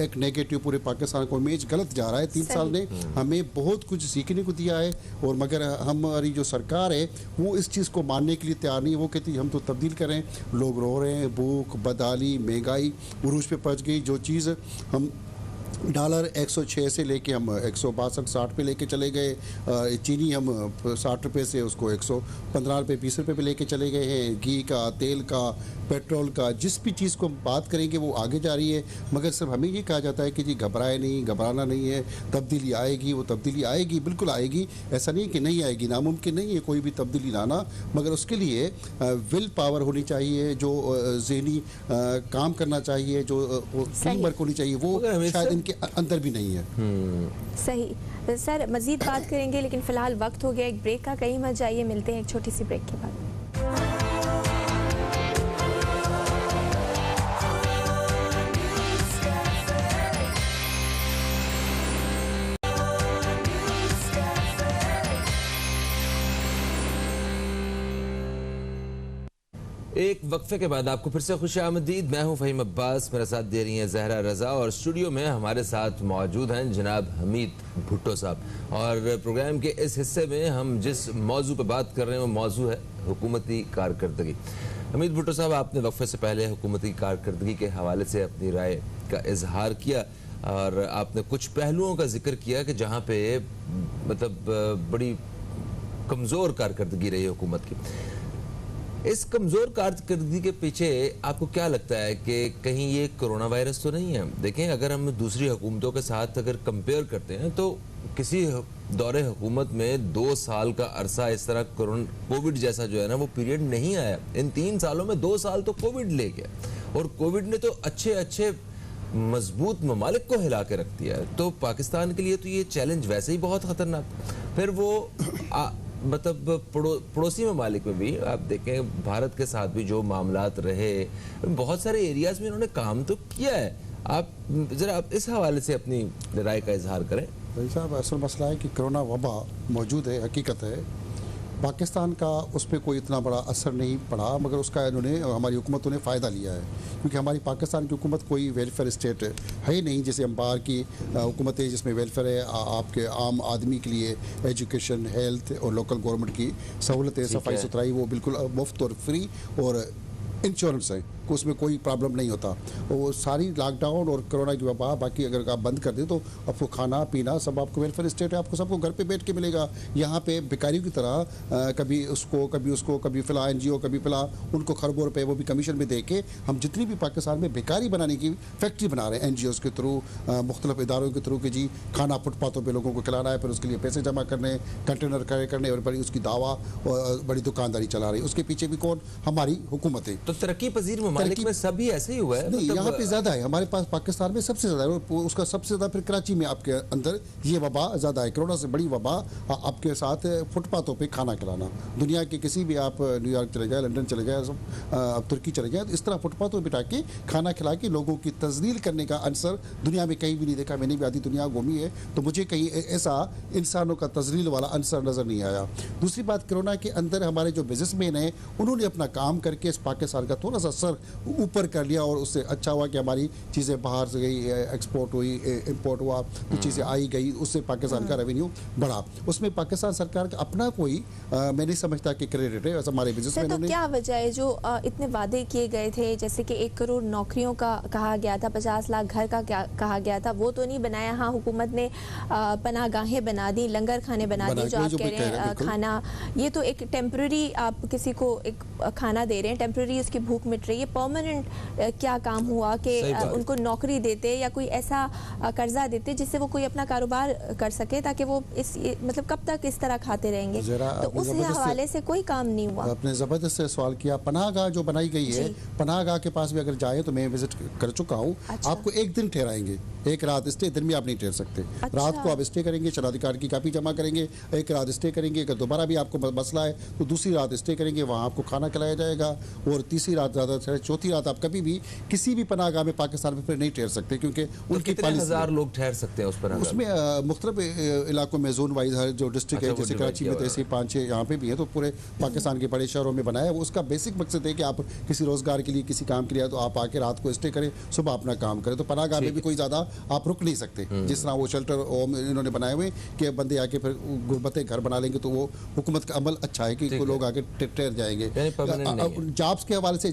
एक नेगेटिव पूरे पाकिस्तान को इमेज गलत जा रहा है। 3 साल ने हमें बहुत कुछ सीखने को दिया है, और मगर हमारी जो सरकार है वो इस चीज़ को मानने के लिए तैयार नहीं है। वो कहती है हम तो तब्दील करें, लोग रो रहे हैं, भूख, बदहाली, महंगाई उरूज पे पहुंच गई। जो चीज़ हम डॉलर 106 से लेके हम 162-60 पे लेके चले गए, चीनी हम 60 रुपये से उसको 115 रुपये 20 रुपये पे लेके चले गए हैं। घी का, तेल का, पेट्रोल का, जिस भी चीज़ को बात करेंगे वो आगे जा रही है। मगर सिर्फ हमें ये कहा जाता है कि जी घबराए नहीं, घबराना नहीं है, तब्दीली आएगी, वो तब्दीली आएगी, बिल्कुल आएगी। ऐसा नहीं है कि नहीं आएगी, नामुमकिन नहीं है कोई भी तब्दीली लाना, मगर उसके लिए विल पावर होनी चाहिए, जो ज़हनी काम करना चाहिए, जो टीम वर्क होनी चाहिए, वो शायद इनके अंदर भी नहीं है। सही सर, मज़ीद बात करेंगे, लेकिन फ़िलहाल वक्त हो गया एक ब्रेक का। कहीं मत जाइए, मिलते हैं एक छोटी सी ब्रेक के बाद। एक वक्फे के बाद आपको फिर से खुशामदीद। मैं हूं फ़हीम अब्बास, मेरे साथ दे रही हैं ज़हरा रज़ा और स्टूडियो में हमारे साथ मौजूद हैं जनाब हमीद भुट्टो साहब। और प्रोग्राम के इस हिस्से में हम जिस मौजू पर बात कर रहे हैं वो मौजू है हुकूमती कारकर्दगी। हमीद भुट्टो साहब, आपने वक्फे से पहले हुकूमती कारकर्दगी के हवाले से अपनी राय का इजहार किया और आपने कुछ पहलुओं का जिक्र किया कि जहाँ पे मतलब बड़ी कमज़ोर कारकर्दगी रही हुकूमत की। इस कमज़ोर कारकर्दगी के पीछे आपको क्या लगता है कि कहीं ये कोरोना वायरस तो नहीं है? देखें, अगर हम दूसरी हुकूमतों के साथ अगर कंपेयर करते हैं तो किसी दौरे हुकूमत में 2 साल का अरसा इस तरह कोविड जैसा जो है ना वो पीरियड नहीं आया। इन 3 सालों में 2 साल तो कोविड ले गया और कोविड ने तो अच्छे अच्छे मजबूत ममालिक को हिला के रख दिया है। तो पाकिस्तान के लिए तो ये चैलेंज वैसे ही बहुत ख़तरनाक। फिर वो मतलब पड़ोसी ममालिक में भी आप देखें, भारत के साथ भी जो मामलात रहे, बहुत सारे एरियाज में इन्होंने काम तो किया है। आप ज़रा इस हवाले से अपनी राय का इजहार करें। भाई साहब, असल मसला है कि कोरोना वबा मौजूद है, हकीकत है। पाकिस्तान का उस पर कोई इतना बड़ा असर नहीं पड़ा, मगर उसका इन्होंने हमारी हुकूमतों ने फ़ायदा लिया है, क्योंकि हमारी पाकिस्तान की हुकूमत कोई वेलफेयर स्टेट है ही नहीं। जैसे हम बाहर की हुकूमतें जिसमें वेलफेयर है, आपके आम आदमी के लिए एजुकेशन, हेल्थ और लोकल गवर्नमेंट की सहूलतें, सफाई सुथराई वो बिल्कुल मुफ्त और फ्री, और इंश्योरेंस है, उसमें कोई प्रॉब्लम नहीं होता। वो सारी लॉकडाउन और कोरोना की वबा, बाकी अगर आप बंद कर दें तो आपको खाना पीना सब आपको वेलफेयर स्टेट है, आपको सबको घर पे बैठ के मिलेगा। यहाँ पे भिखारियों की तरह कभी उसको कभी उसको, कभी फिला NGO, कभी फिला उनको खरबों रुपए वो भी कमीशन में दे के हम जितनी भी पाकिस्तान में भिखारी बनाने की फैक्ट्री बना रहे हैं NGOs के थ्रू, मुख्तलिफ इदारों के थ्रू कि जी खाना फुटपाथों पर लोगों को खिलाना है, फिर उसके लिए पैसे जमा करने, कंटेनर खड़े करने और बड़ी उसकी दावा और बड़ी दुकानदारी चला रही है। उसके पीछे भी कौन? हमारी हुकूमत है। तो तरक्की पजीर ममालिक में सभी ऐसे ही हुआ है? नहीं, यहाँ पे ज़्यादा है, हमारे पास पाकिस्तान में सबसे ज़्यादा है, उसका सबसे ज़्यादा फिर कराची में आपके अंदर ये वबा ज़्यादा है। कोरोना से बड़ी वबा आपके साथ फुटपाथों पे खाना खिलाना। दुनिया के किसी भी, आप न्यूयॉर्क चले गए, लंदन चले गए, आप तुर्की चले गए, तो इस तरह फुटपाथों पर बिठा के खाना खिला के लोगों की तजलील करने का अंसर दुनिया में कहीं भी नहीं देखा। मैंने भी आधी दुनिया घूमी है तो मुझे कहीं ऐसा इंसानों का तजलील वाला अंसर नज़र नहीं आया। दूसरी बात, कोरोना के अंदर हमारे जो बिजनेसमैन हैं उन्होंने अपना काम करके इस पाकिस्तान का थोड़ा सा सर ऊपर कर लिया, और उससे अच्छा हुआ कि हमारी चीज़ें बाहर से गई, एक्सपोर्ट हुई, इंपोर्ट हुआ, तो चीज़ें आई गई, उससे पाकिस्तान का रेवेन्यू बढ़ा। उसमें पाकिस्तान सरकार का अपना कोई मैं नहीं समझता कि क्रेडिट है हमारे बिजनेसमैनों ने। क्या वजह है जो इतने वादे किए गए थे, जैसे कि 1 करोड़ नौकरियों का कहा गया था, 50 लाख घर का क्या कहा गया था, वो तो नहीं बनाया। हाँ, हुकूमत ने पनाहगाहें बना दी, लंगर खाने बना दी, जो आप कह रहे हैं खाना, ये तो एक टेम्पररी आप किसी को एक खाना दे रहे हैं, टेम्पररी उसकी भूख मिट रही है। परमानेंट क्या काम हुआ कि उनको नौकरी देते या कोई ऐसा कर्जा देते जिससे वो कोई अपना कारोबार कर सके, ताकि वो इस मतलब कब तक इस तरह खाते रहेंगे? तो उस हवाले से कोई काम नहीं हुआ। आपने ज़बरदस्त से सवाल किया। पनाहगाह जो बनाई गई है, पनाहगाह के पास भी अगर जाए तो मैं विजिट कर चुका हूँ। अच्छा। आपको एक दिन ठहराएंगे, एक रात स्टे, दिन में आप नहीं ठहर सकते। अच्छा। रात को आप स्टे करेंगे, शनाधिकार की कापी जमा करेंगे, एक रात स्टे करेंगे, अगर दोबारा भी आपको मसला है तो दूसरी रात स्टे करेंगे, वहाँ आपको खाना खिलाया जाएगा, और तीसरी रात, ज़्यादा चौथी रात आप कभी भी किसी भी पनाहगाह में पाकिस्तान में फिर नहीं ठहर सकते, क्योंकि उनकी 1000 लोग ठहर सकते हैं उस पनाहगाह। उसमें मुख्तलिफ इलाकों में जोन वाइज हर जो डिस्ट्रिक्ट है, जैसे कराची में तो ऐसे 5-6 यहाँ पे भी है, तो पूरे पाकिस्तान के बड़े शहरों में बनाया है। वो उसका बेसिक मकसद है कि आप किसी रोजगार के लिए, किसी काम के लिए तो आप आके रात को स्टे करें, सुबह अपना काम करें। तो पनाहगाह में भी कोई ज़्यादा आप रुक नहीं सकते, जिस तरह वो शेल्टर होम इन्होंने बनाए हुए कि बंदे आके फिर गुरबते घर बना लेंगे, तो वो हुकूमत का अमल अच्छा है कि लोग आके ठहर जाएंगे। जॉब्स के हवाले से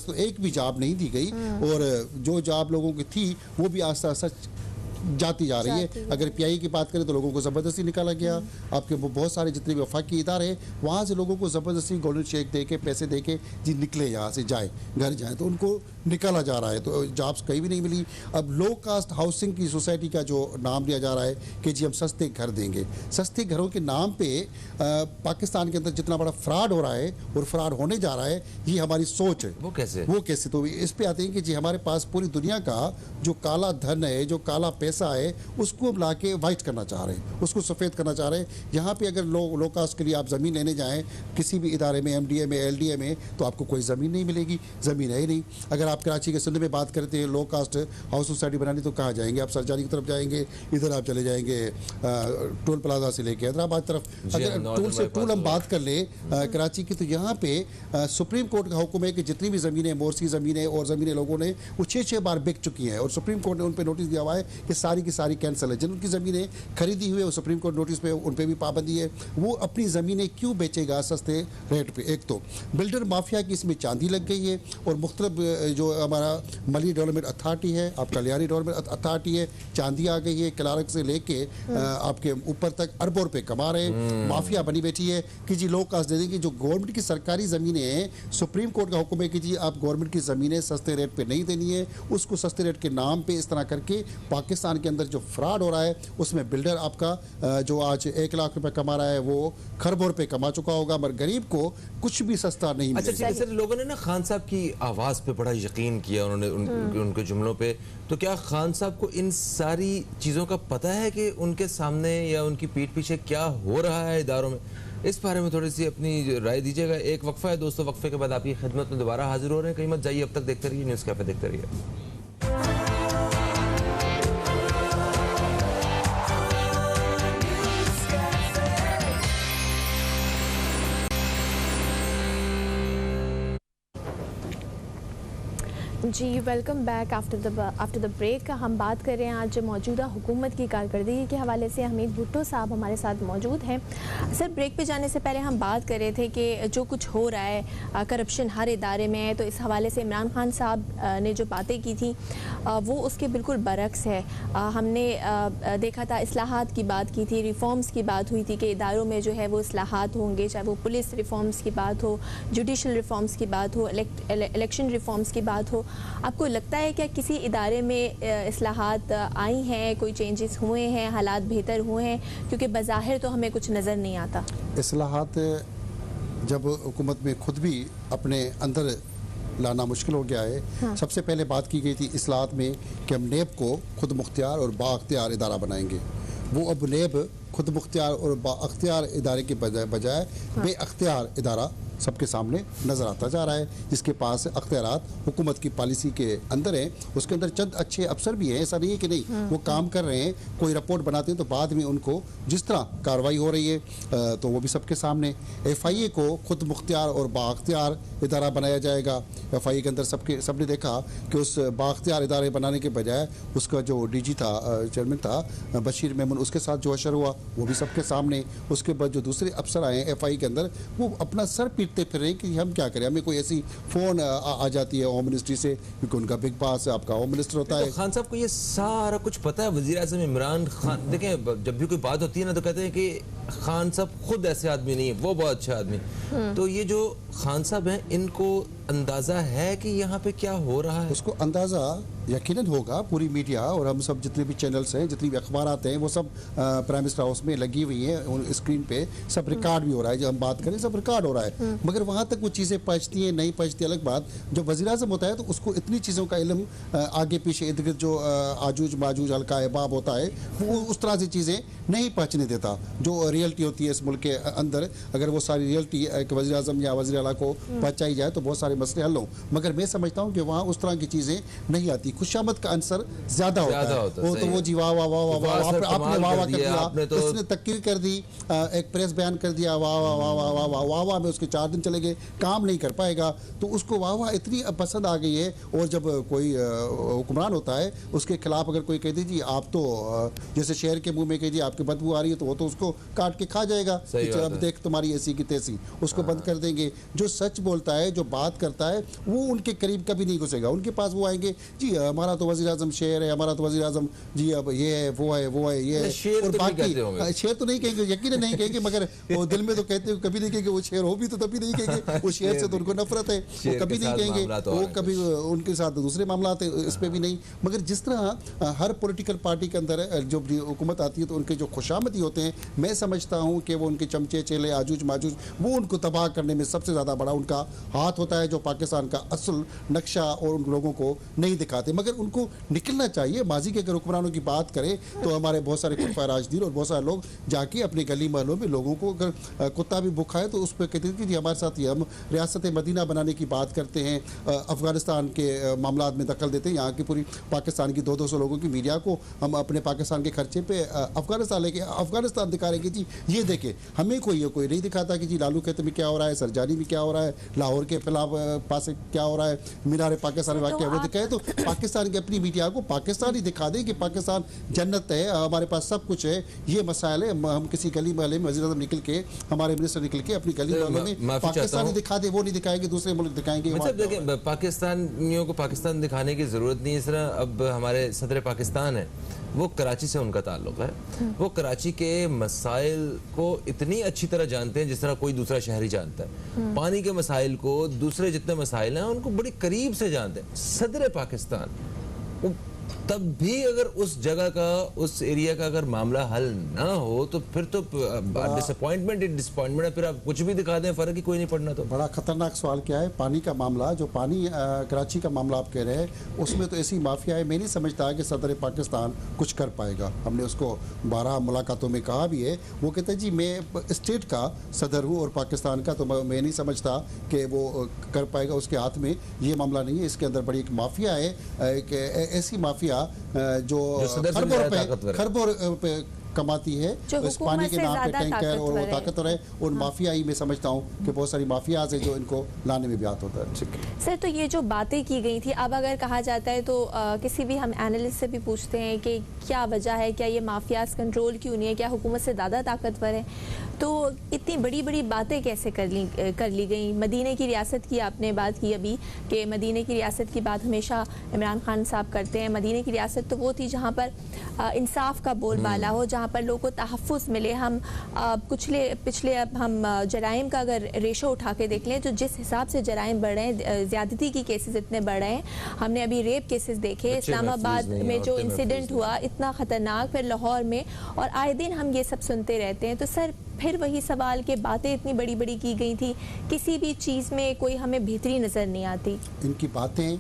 तो एक भी जॉब नहीं दी गई, और जो जॉब लोगों की थी वो भी आस्ता आस्ता जाती जा रही है। अगर PI की बात करें तो लोगों को ज़बरदस्ती निकाला गया। आपके बहुत सारे जितने भी वफाकी इदारे हैं वहाँ से लोगों को ज़बरदस्ती गोल्डन शेक दे के, पैसे दे के जी निकले, यहाँ से जाए, घर जाए, तो उनको निकाला जा रहा है। तो जॉब्स कहीं भी नहीं मिली। अब लो कास्ट हाउसिंग की सोसाइटी का जो नाम लिया जा रहा है कि जी हम सस्ते घर देंगे, सस्ते घरों के नाम पर पाकिस्तान के अंदर जितना बड़ा फ्रॉड हो रहा है और फ्रॉड होने जा रहा है, ये हमारी सोच है। वो कैसे? तो इस पे आते हैं कि जी हमारे पास पूरी दुनिया का जो काला धन है, जो काला पैसा है, उसको ला के वाइट करना चाह रहे हैं, उसको सफ़ेद करना चाह रहे हैं। यहाँ पे अगर लो कास्ट के लिए आप ज़मीन लेने जाएं किसी भी इदारे में, MDA में, LDA में, तो आपको कोई ज़मीन नहीं मिलेगी, ज़मीन है ही नहीं। अगर आप आप कराची के सिंध में बात करते हैं लो कास्ट हाउस सोसाइटी बनानी, तो कहाँ जाएंगे आप? सरजारी की तरफ जाएंगे, इधर आप चले जाएंगे टोल प्लाजा से लेके हैदराबाद तरफ। अगर टूल से टूल हम बात कर ले कराची की, तो यहाँ पे सुप्रीम कोर्ट का हुक्म है कि जितनी भी ज़मीनें, मोरसी ज़मीनें और ज़मीनें लोगों ने वो 6 बार बिक चुकी हैं, और सुप्रीम कोर्ट ने उन पर नोटिस दिया हुआ है कि सारी की सारी कैंसिल है। जिनकी ज़मीनें खरीदी हुई है वो सुप्रीम कोर्ट नोटिस पे, उन पर भी पाबंदी है। वो अपनी ज़मीनें क्यों बेचेगा सस्ते रेट पे? एक तो बिल्डर माफिया की इसमें चांदी लग गई है, और मुख्तलिफ जो हमारा मली डेवलपमेंट अथॉरिटी है, आपका लियारी डेवलपमेंट अथॉरिटी है, चांदी आ गई है, क्लार्क से लेके आपके ऊपर तक अरबों रुपए कमा रहे हैं। माफिया बनी बैठी है कि जी लो कास्ट दे देंगे। जो गवर्नमेंट की सरकारी ज़मीनें हैं, सुप्रीम कोर्ट का हुक्म है कि जी आप गवर्नमेंट की ज़मीनें सस्ते रेट पे नहीं देनी है। उसको सस्ते रेट के नाम पे इस तरह करके पाकिस्तान के अंदर जो फ्रॉड हो रहा है, उसमें बिल्डर आपका जो आज 1 लाख रुपए कमा रहा है वो खरबों रुपए कमा चुका होगा, मगर गरीब को कुछ भी सस्ता नहीं मिलेगा। अच्छा, लोगों ने ना खान साहब की आवाज़ पे बड़ा यकीन किया, उन्होंने उनके जुमलों पे, तो क्या खान साहब को इन सारी चीज़ों का पता है कि उनके सामने या उनकी पीठ पीछे क्या हो रहा है इदारों में? इस बारे में थोड़ी सी अपनी राय दीजिएगा। एक वक्फा है दोस्तों, वक्फे के बाद आपकी खिदमत में दोबारा हाजिर हो रहे हैं। कहीं मत जाइए, अब तक देखते रहिए न्यूज़ कैफे, देखते रहिए। जी welcome back after the break. हम बात कर रहे हैं आज मौजूदा हुकूमत की कारकर्दगी के हवाले से। हमीद भुट्टो साहब हमारे साथ मौजूद हैं। सर, ब्रेक पे जाने से पहले हम बात कर रहे थे कि जो कुछ हो रहा है करप्शन हर इदारे में है, तो इस हवाले से इमरान खान साहब ने जो बातें की थी वो उसके बिल्कुल बरक्स है। हमने देखा था, इस्लाहात की बात की थी, रिफॉर्म्स की बात हुई थी कि इदारों में जो है वो इस्लाहात होंगे, चाहे वो पुलिस रिफॉर्म्स की बात हो, जुडिशल रिफॉर्म्स की बात हो, इलेक्शन रिफॉर्म्स की बात हो। आपको लगता है क्या किसी इदारे में इस्लाहात आई हैं, कोई चेंजेस हुए हैं, हालात बेहतर हुए हैं? क्योंकि बज़ाहिर तो हमें कुछ नज़र नहीं आता। इस्लाहात जब हुकूमत में खुद भी अपने अंदर लाना मुश्किल हो गया है। हाँ। सबसे पहले बात की गई थी इस्लाहात में कि हम नेब को खुद मुख्तियार और बाअख्तियार इदारा बनाएंगे। वो अब नेब खुद मुख्तियार और बाअख्तियार इदारे के बजाय हाँ। बेअख्तियार इदारा सबके सामने नज़र आता जा रहा है, जिसके पास अख्तियारात हुकूमत की पॉलिसी के अंदर है। उसके अंदर चंद अच्छे अफसर भी हैं, ऐसा नहीं है कि नहीं वो काम कर रहे हैं। कोई रिपोर्ट बनाते हैं तो बाद में उनको जिस तरह कार्रवाई हो रही है तो वो भी सबके सामने। FIA को खुद मुख्तियार और बाअख्तियार इदारा बनाया जाएगा। FIA के अंदर सबने देखा कि उस बाअख्तियार इदारे बनाने के बजाय उसका जो DG था, चेयरमैन था बशीर मेमन, उसके साथ जो असर हुआ वो भी सबके सामने। उसके बाद जो दूसरे अफसर आए FIA के अंदर, वो अपना सर पीटते फिर रहे कि हम क्या करें। हमें कोई ऐसी फ़ोन आ जाती है होम मिनिस्ट्री से, क्योंकि उनका बिग बॉस आपका होम मिनिस्टर होता है। तो खान साहब को ये सारा कुछ पता है। वज़ीर आज़म इमरान खान, देखें जब भी कोई बात होती है ना तो कहते हैं कि खान साहब खुद ऐसे आदमी नहीं है, वो बहुत अच्छे आदमी। तो ये जो खान साहब हैं, इनको अंदाज़ा है कि यहाँ पे क्या हो रहा है? उसको अंदाज़ा यकीनन होगा। पूरी मीडिया और हम सब जितने भी चैनल्स हैं, जितनी भी अखबारात हैं, वो सब प्राइम मिनिस्टर हाउस में लगी हुई हैं। स्क्रीन पे सब रिकॉर्ड भी हो रहा है, जो हम बात करें सब रिकॉर्ड हो रहा है। मगर वहाँ तक वो चीज़ें पहुँचती हैं नहीं पहुँचती अलग बात। जो वज़ीर आज़म होता है तो उसको इतनी चीज़ों का इल्म आगे पीछे इर्द गिर्द जो आजूज माजूज हल्का अहबाब होता है, वो उस तरह से चीज़ें नहीं पहुँचने देता। जो रियलिटी होती है इस मुल्क के अंदर, अगर वो सारी रियलिटी वज़ीर आज़म या वज़ीर आला को पहुँचाई जाए तो बहुत सारे मसले हल हों। मगर मैं समझता हूँ कि वहाँ उस तरह की चीज़ें नहीं आती। खुशामद का आंसर ज़्यादा होता है। वो तो वो जी वाह वाह वाह वाह आपने वाह वाह कर दिया, उसने तकरीर कर दी, एक प्रेस बयान कर दिया, वाह वाह वाह वाह वाह वाह वाह वाह में उसके 4 दिन चले गए, काम नहीं कर पाएगा। तो उसको वाह वाह इतनी पसंद आ गई है। और जब कोई हुक्मरान होता है उसके खिलाफ अगर कोई कह दीजिए आप तो जैसे शेर के मुंह में कह दिए आपकी बदबू आ रही है, तो वो तो उसको काट के खा जाएगा। अब देख तुम्हारी ऐसी की तैसी, उसको बंद कर देंगे। जो सच बोलता है, जो बात करता है, वो उनके करीब कभी नहीं घुसेगा। उनके पास वो आएंगे, जी हमारा तो वज़ीर आज़म शेर है, हमारा तो वज़ीर आज़म जी अब ये है वो है वो है ये है। और बाकी शेर तो नहीं कहेंगे, यकीन नहीं कहेंगे, मगर वो दिल में तो कहते हैं, कभी नहीं कहेंगे वो शेर हो भी तो तभी नहीं कहेंगे। वो शेर से तो उनको नफरत है, वो कभी नहीं कहेंगे। वो कभी उनके साथ दूसरे मामला है, इस पर भी नहीं। मगर जिस तरह हर पॉलिटिकल पार्टी के अंदर जो हुकूमत आती है तो उनके जो खुशामदी होते हैं, मैं समझता हूँ कि वो उनके चमचे चेले आजूज माजूज, वो उनको तबाह करने में सबसे ज़्यादा बड़ा उनका हाथ होता है। जो पाकिस्तान का असल नक्शा और उन लोगों को नहीं दिखाते, मगर उनको निकलना चाहिए। माजी के अगर हुक्मरानों की बात करें तो हमारे बहुत सारे खुलफा राशिदीन और बहुत सारे लोग जाके अपने गली महलों में लोगों को अगर कुत्ता भी भूखा है तो उस पर कहते हैं कि जी हमारे साथ ही, हम रियासत मदीना बनाने की बात करते हैं, अफगानिस्तान के मामलात में दखल देते हैं, यहाँ की पूरी पाकिस्तान की 200 लोगों की मीडिया को हम अपने पाकिस्तान के खर्चे पे अफगानिस्तान लेके अफगानिस्तान दिखा रहे हैं कि जी ये देखें। हमें कोई नहीं दिखाता कि जी लालू खेत में क्या हो रहा है, सरजानी में क्या हो रहा है, लाहौर के खिलाफ पास क्या हो रहा है, मीनार पाकिस्तान में क्या वो दिखाए। तो पाकिस्तान की अपनी मीडिया को पाकिस्तान ही दिखा दे कि पाकिस्तान जन्नत है, हमारे पास सब कुछ है। ये मसाइल है, हम किसी गली महले में वज़ीर-ए-आज़म निकल के, हमारे मिनिस्टर निकल के अपनी गली महलों में पाकिस्तान ही दिखा दे, वो नहीं दिखाएंगे, दूसरे मुल्क दिखाएंगे। मतलब देखिए, पाकिस्तानियों को पाकिस्तान दिखाने की जरूरत नहीं है। इस तरह अब हमारे सदर पाकिस्तान है, वो कराची से उनका ताल्लुक है, वो कराची के मसाइल को इतनी अच्छी तरह जानते हैं जिस तरह कोई दूसरा शहरी जानता है। पानी के मसाइल को, दूसरे जितने मसाइल हैं उनको बड़ी करीब से जानते हैं। सदर पाकिस्तान तब भी अगर उस जगह का, उस एरिया का अगर मामला हल ना हो तो फिर तो डिसअपॉइंटमेंट है, फिर आप कुछ भी दिखा दें फर्क ही कोई नहीं पड़ना। तो बड़ा खतरनाक सवाल क्या है, पानी का मामला, जो पानी कराची का मामला आप कह रहे हैं, उसमें तो ऐसी माफिया है, मैं नहीं समझता कि सदर पाकिस्तान कुछ कर पाएगा। हमने उसको 12 मुलाकातों में कहा भी है, वो कहते हैं जी मैं स्टेट का सदर हूँ और पाकिस्तान का, तो मैं नहीं समझता कि वो कर पाएगा। उसके हाथ में ये मामला नहीं है, इसके अंदर बड़ी एक माफिया है, एक ऐसी माफिया जो खरबों पे कमाती है, इस पानी के नाम पे टैंकर, और वो ताकतवर है। और माफिया ही मैं समझता हूँ कि बहुत सारी माफियाज है जो इनको लाने में भी हाथ होता है। ठीक है सर, तो ये जो बातें की गई थी, अब अगर कहा जाता है तो किसी भी हम एनालिस्ट से भी पूछते हैं कि क्या वजह है, क्या ये माफियाज कंट्रोल क्यों नहीं है, क्या हुकूमत से ज़्यादा ताकतवर है, तो इतनी बड़ी बड़ी बातें कैसे कर ली गई। मदीने की रियासत की आपने बात की अभी, कि मदीने की रियासत की बात हमेशा इमरान खान साहब करते हैं। मदीने की रियासत तो वो थी जहाँ पर इंसाफ का बोलबाला हो, जहाँ पर लोगों को तहफ़्फ़ुज़ मिले। हम पिछले अब हम जराइम का अगर रेशो उठा के देख लें, तो जिस हिसाब से जराइम बढ़ रहे हैं, ज़्यादती की केसेस इतने बढ़ रहे हैं। हमने अभी रेप केसेस देखे, इस्लामाबाद में जो इंसिडेंट हुआ इतना ख़तरनाक, फिर लाहौर में, और आए दिन हम ये सब सुनते रहते हैं। तो सर फिर वही सवाल के बातें इतनी बड़ी बड़ी की गई थी, किसी भी चीज़ में कोई हमें बेहतरी नज़र नहीं आती। इनकी बातें,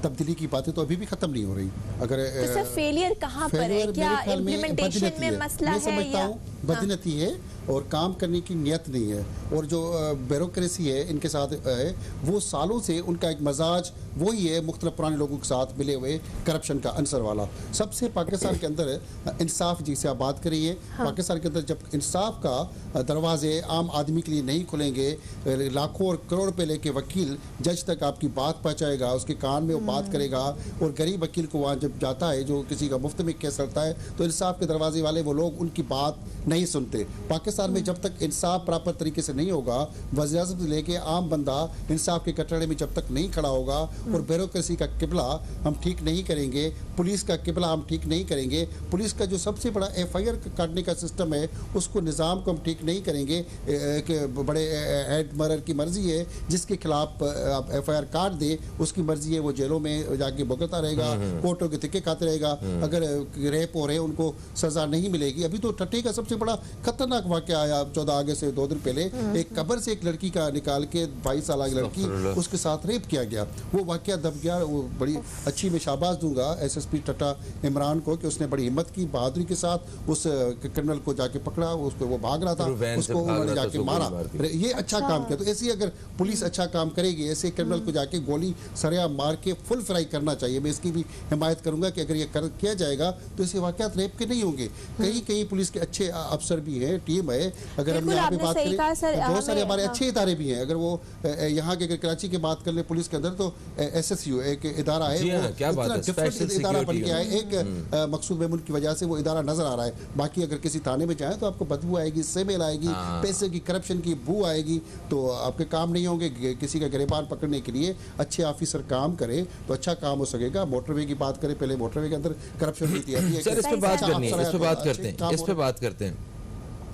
तब्दीली की बातें तो अभी भी खत्म नहीं हो रही। अगर तो सर फेलियर कहाँ पर है, क्या इम्प्लीमेंटेशन में मसला है या बदनीयती है और काम करने की नियत नहीं है। और जो ब्यूरोक्रेसी है इनके साथ है, वो सालों से उनका एक मजाज वही है, मुख्तलिफ पुराने लोगों के साथ मिले हुए करप्शन का अंसर वाला। सबसे पाकिस्तान के अंदर इंसाफ, जिसे आप बात करिए, पाकिस्तान के अंदर जब इंसाफ का दरवाजे आम आदमी के लिए नहीं खुलेंगे, लाखों और करोड़ रुपये लेके वकील जज तक आपकी बात पहुँचाएगा, उसके कान में वो बात करेगा, और गरीब वकील को वहाँ जब जाता है, जो किसी का मुफ्त में केस लड़ता है, तो इंसाफ के दरवाजे वाले वो लोग उनकी बात नहीं सुनते। पाकिस्तान में जब तक इंसाफ प्रॉपर तरीके से नहीं होगा, वज़ीर-ए-आज़म से लेके आम बंदा इंसाफ के कटड़े में जब तक नहीं खड़ा होगा, और ब्यूरोक्रेसी का किबला हम ठीक नहीं करेंगे, पुलिस का किबला हम ठीक नहीं करेंगे, पुलिस का जो सबसे बड़ा FIR काटने का सिस्टम है, उसको निज़ाम को हम ठीक नहीं करेंगे, कि बड़े हेड मर्डर की मर्जी है, जिसके खिलाफ आप FIR काट दे, उसकी मर्जी है, वो जेलों में जाके भुगतता रहेगा, कोर्टों के धिक्के खाते रहेगा। अगर रेप हो रहे हैं उनको सजा नहीं मिलेगी। अभी तो टट्टे का सबसे बड़ा खतरनाक वाक़या आया 14 अगस्त से 2 दिन पहले, एक कब्र से एक लड़की का निकाल के 22 साल की लड़की, उसके साथ रेप किया गया। वो वाक़या दब गया। वो बड़ी अच्छी, मैं शाबाश दूंगा SSP टट्टा इमरान को कि उसने बड़ी हिम्मत की, बहादुरी के साथ उस क्रिमिनल को जाके पकड़ा, उसको वो भाग रहा था, उसको उन्होंने जाके मारा। ये अच्छा काम किया। तो ऐसी अगर पुलिस अच्छा काम करेगी, ऐसे क्रिमिनल को जाके गोली सरेआम मार के फुल फ्राई करना चाहिए। मैं इसकी भी हिमायत करूंगा कि अगर ये किया जाएगा तो ऐसे वाक़यात रेप के नहीं होंगे। कहीं पुलिस के अच्छे अफसर भी हैं, टीम है। अगर हम यहाँ पे बात करें तो बहुत सारे हमारे अच्छे इदारे भी हैं। अगर वो यहाँ के, अगर कराची की बात कर ले पुलिस के अंदर, तो SSU एक इदारा है, वो इतना डिफरेंट इदारा बन गया है। एक मकसूद मेमून की वजह से वो इदारा नजर आ रहा है। बाकी अगर किसी थाने में जाए तो आपको बदबू आएगी, स्मेल आएगी, पैसे की, करप्शन की बू आएगी, तो आपके काम नहीं होंगे। किसी का गिरफ्तार पकड़ने के लिए अच्छे ऑफिसर काम करे तो अच्छा काम हो सकेगा। मोटरवे की बात करें, पहले मोटरवे के अंदर करप्शन हुई थी। सर इस पे बात करनी है, इस पे बात करते हैं,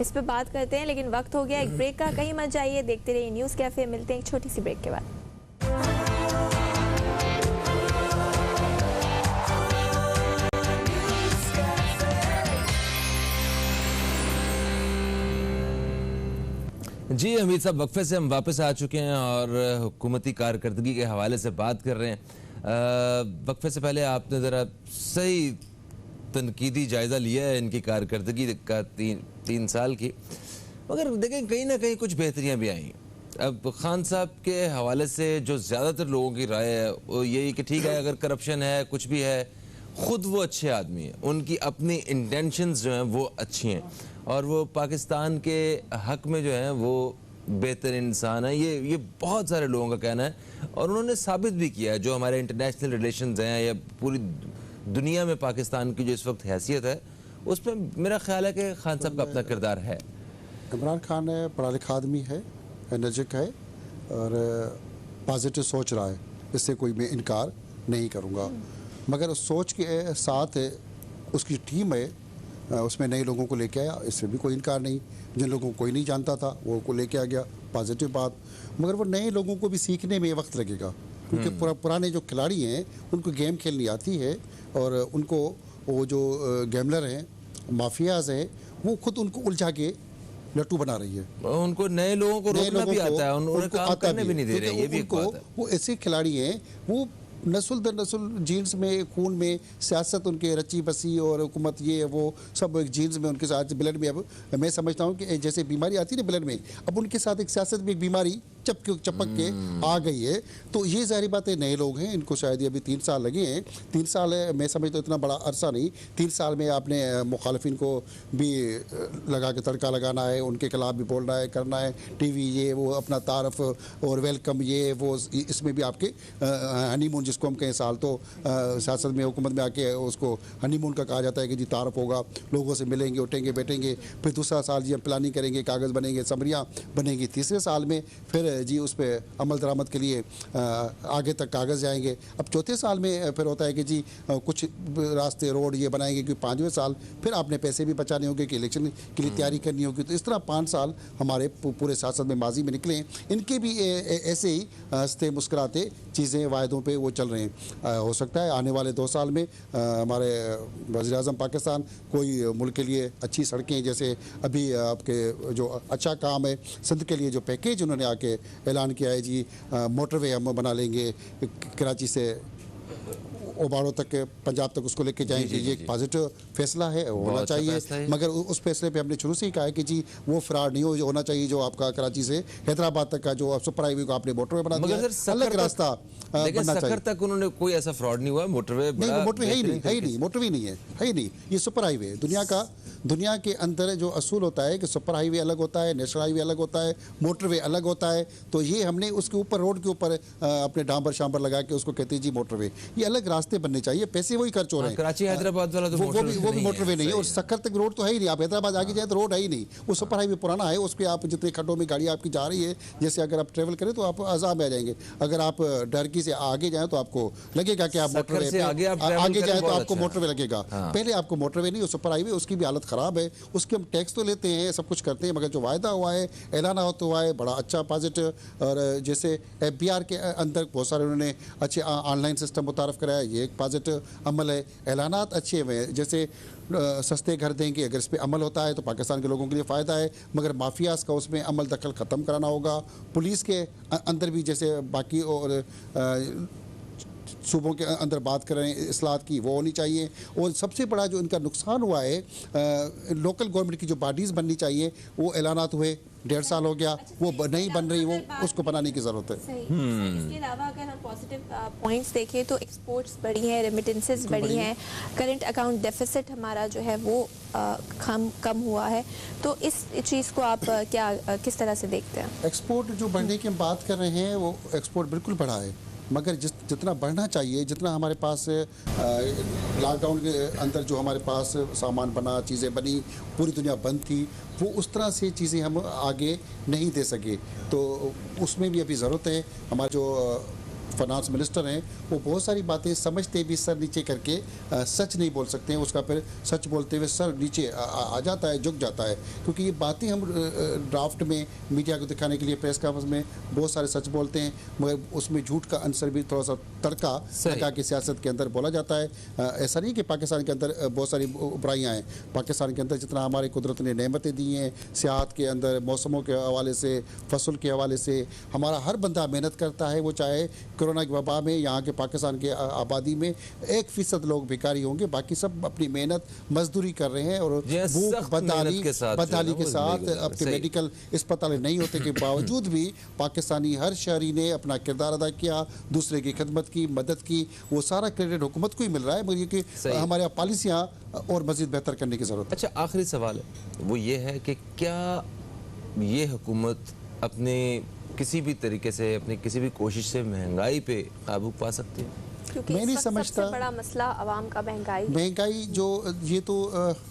इस पे बात करते हैं, लेकिन वक्त हो गया एक ब्रेक का। कहीं मत जाइए, देखते रहिए न्यूज़ कैफे। मिलते हैं एक छोटी सी ब्रेक के बाद। जी हमीद साहब, वक्फे से हम वापस आ चुके हैं और हुकूमती कारकर्दगी के हवाले से बात कर रहे हैं। वक्फे से पहले आपने ज़रा सही तनकीदी जायज़ा लिया है इनकी कारकर्दगी का 3 साल की, मगर देखें कहीं ना कहीं कुछ बेहतरियाँ भी आई। अब खान साहब के हवाले से जो ज़्यादातर लोगों की राय है वो यही कि ठीक है, अगर करप्शन है कुछ भी है, ख़ुद वो अच्छे आदमी हैं, उनकी अपनी इंटेंशंस जो हैं वो अच्छी हैं और वो पाकिस्तान के हक में जो है वो बेहतर इंसान है। ये बहुत सारे लोगों का कहना है और उन्होंने साबित भी किया है। जो हमारे इंटरनेशनल रिलेशंस हैं या पूरी दुनिया में पाकिस्तान की जो इस वक्त हैसियत है, उसमें मेरा ख्याल है कि खान साहब का अपना किरदार है। इमरान खान है, पढ़ा लिखा आदमी है, एनर्जिक है और पॉजिटिव सोच रहा है, इससे कोई मैं इनकार नहीं करूँगा। मगर उस सोच के साथ उसकी टीम है, उसमें नए लोगों को लेके आया, इससे भी कोई इनकार नहीं। जिन लोगों को कोई नहीं जानता था वो को लेके आ गया, पॉजिटिव बात। मगर वो नए लोगों को भी सीखने में वक्त लगेगा, क्योंकि पुराने जो खिलाड़ी हैं उनको गेम खेलनी आती है और उनको वो जो गैमलर हैं, माफियाज हैं, वो खुद उनको उलझा के लट्टू बना रही है। उनको नए लोगों को रोकना भी आता है, उनको काम करने भी नहीं दे रहे। ये भी एक बात है। वो ऐसे खिलाड़ी हैं, वो नस्ल दर नस्ल जीन्स में, खून में सियासत उनके रची बसी और हुकूमत ये वो सब एक जीन्स में उनके साथ ब्लड में। अब मैं समझता हूँ कि जैसे बीमारी आती है ना ब्लड में, अब उनके साथ एक सियासत भी एक बीमारी चपक के आ गई है। तो ये जाहिर बात है, नए लोग हैं, इनको शायद अभी 3 साल लगे हैं। 3 साल है, मैं समझता हूँ इतना बड़ा अरसा नहीं। 3 साल में आपने मुखालिफिन को भी लगा के तड़का लगाना है, उनके खिलाफ भी बोलना है, करना है, टीवी ये वो अपना तारफ़ और वेलकम ये वो, इसमें भी आपके हनीमून जिसको हम कहें साल, तो सियासत में हुकूमत में आके उसको हनीमून का कहा जाता है कि जी तारफ़ होगा, लोगों से मिलेंगे, उठेंगे बैठेंगे। फिर दूसरा साल जी हम प्लानिंग करेंगे, कागज़ बनेंगे, समरियाँ बनेंगी। तीसरे साल में फिर जी उस पर अमल दरामद के लिए आगे तक कागज़ जाएंगे। अब चौथे साल में फिर होता है कि जी कुछ रास्ते रोड ये बनाएंगे, क्योंकि 5वें साल फिर आपने पैसे भी बचाने होंगे कि इलेक्शन के लिए तैयारी करनी होगी। तो इस तरह 5 साल हमारे पूरे सियासत में माजी में निकले। इनके भी ऐसे ही हंसते मुस्कुराते चीज़ें वायदों पे वो चल रहे हैं। हो सकता है आने वाले 2 साल में हमारे वज़ीर-ए-आज़म पाकिस्तान कोई मुल्क के लिए अच्छी सड़कें, जैसे अभी आपके जो अच्छा काम है सिंध के लिए, जो पैकेज उन्होंने आके ऐलान किया है जी, मोटरवे हम बना लेंगे कराची से ओबाड़ो तक, पंजाब तक उसको लेके जाएंगे। ये एक पॉजिटिव फैसला है, होना चाहिए। मगर उस फैसले पे हमने शुरू से ही कहा है कि जी वो फ्रॉड नहीं होना चाहिए जो आपका कराची से हैदराबाद तक का जो सुपर हाईवे को आपने मोटरवे बना दिया, अलग रास्ता बनना चाहिए। तक उन्होंने कोई ऐसा फ्रॉड नहीं हुआ। मोटरवे मोटरवे है ही नहीं, मोटरवे नहीं है, नहीं। ये सुपर हाईवे दुनिया के अंदर जो असूल होता है कि सुपर हाईवे अलग होता है, नेशनल हाईवे अलग होता है, मोटरवे अलग होता है। तो ये हमने उसके ऊपर, रोड के ऊपर अपने डांबर शांबर लगा के उसको कहते हैं जी मोटरवे। ये अलग रास्ते बनने चाहिए, पैसे वही खर्च हो रहे हैं। कराची हैदराबाद वाला तो वो भी मोटरवे नहीं है, और सक्खर तक रोड तो है ही नहीं। आप हैदराबाद आगे जाए तो रोड है ही नहीं, वो सुपर हाईवे पुराना है। उस पर आप जितने खड्डों में गाड़ी आपकी जा रही है, जैसे अगर आप ट्रेवल करें तो आप अजाब में आ जाएंगे। अगर आप डरकी से आगे जाएं तो आपको लगेगा कि आप मोटरवे से आगे जाए तो आपको मोटरवे लगेगा। पहले आपको मोटरवे नहीं, सुपर हाईवे, उसकी भी हालत ख़राब है। उसके हम टैक्स तो लेते हैं, सब कुछ करते हैं, मगर जो वायदा हुआ है, ऐलान हुआ है, बड़ा अच्छा पॉजिटिव। और जैसे FBR के अंदर बहुत सारे उन्होंने अच्छे ऑनलाइन सिस्टम मुतारफ़ कराया, ये एक पॉजिटिव अमल है। ऐलानात अच्छे हुए, जैसे सस्ते घर देंगे, अगर इस पर अमल होता है तो पाकिस्तान के लोगों के लिए फ़ायदा है। मगर माफियाज़ का उसमें अमल दखल ख़त्म कराना होगा। पुलिस के अंदर भी जैसे बाकी और सूबों के अंदर बात कर रहे हैं इस्लाहत की, वो होनी चाहिए। और सबसे बड़ा जो इनका नुकसान हुआ है, लोकल गवर्नमेंट की जो बॉडीज़ बननी चाहिए, वो ऐलानात हुए 1.5 साल हो गया, वो नहीं बन रही, वो उसको बनाने की ज़रूरत है। इसके अलावा अगर हम पॉजिटिव पॉइंट्स देखें तो एक्सपोर्ट्स बढ़ी हैं, रेमिटेंसेस बढ़ी हैं, करंट अकाउंट डेफिसिट हमारा जो है वो कम हुआ है। तो इस चीज़ को आप किस तरह से देखते हैं? एक्सपोर्ट जो बढ़ने की हम बात कर रहे हैं, वो एक्सपोर्ट बिल्कुल बढ़ा है, मगर जितना बढ़ना चाहिए, जितना हमारे पास लॉकडाउन के अंदर जो हमारे पास सामान बना, चीज़ें बनी, पूरी दुनिया बंद थी, वो उस तरह से चीज़ें हम आगे नहीं दे सके। तो उसमें भी अभी ज़रूरत है। हमारा जो फाइनेंस मिनिस्टर हैं, वो बहुत सारी बातें समझते भी सर नीचे करके सच नहीं बोल सकते हैं, उसका फिर सच बोलते हुए सर नीचे आ जाता है, झुक जाता है, क्योंकि ये बातें हम ड्राफ्ट में मीडिया को दिखाने के लिए प्रेस कॉन्फ्रेंस में बहुत सारे सच बोलते हैं, मगर उसमें झूठ का आंसर भी थोड़ा सा तड़का की सियासत के अंदर बोला जाता है। ऐसा नहीं कि पाकिस्तान के अंदर बहुत सारी बुराइयाँ हैं, पाकिस्तान के अंदर जितना हमारी कुदरत ने नेमतें दी हैं, सियाहत के अंदर मौसमों के हवाले से, फसल के हवाले से, हमारा हर बंदा मेहनत करता है, वो चाहे कोरोना की वबा में यहाँ के पाकिस्तान के आबादी में 1% लोग भिखारी होंगे, बाकी सब अपनी मेहनत मजदूरी कर रहे हैं और भूख बदहाली के साथ अपने मेडिकल अस्पताल नहीं होते के बावजूद भी पाकिस्तानी हर शहरी ने अपना किरदार अदा किया, दूसरे की खिदमत की, मदद की, वो सारा क्रेडिट हुकूमत को ही मिल रहा है, मगर ये कि हमारे यहाँ पॉलिसियाँ और मज़ीद बेहतर करने की ज़रूरत है। अच्छा, आखिरी सवाल है वो ये है कि क्या ये हुकूमत अपने किसी भी तरीके से, अपनी किसी भी कोशिश से महंगाई पे काबू पा सकती है? क्योंकि मैं नहीं समझता, सबसे बड़ा मसला आवाम का महंगाई जो ये तो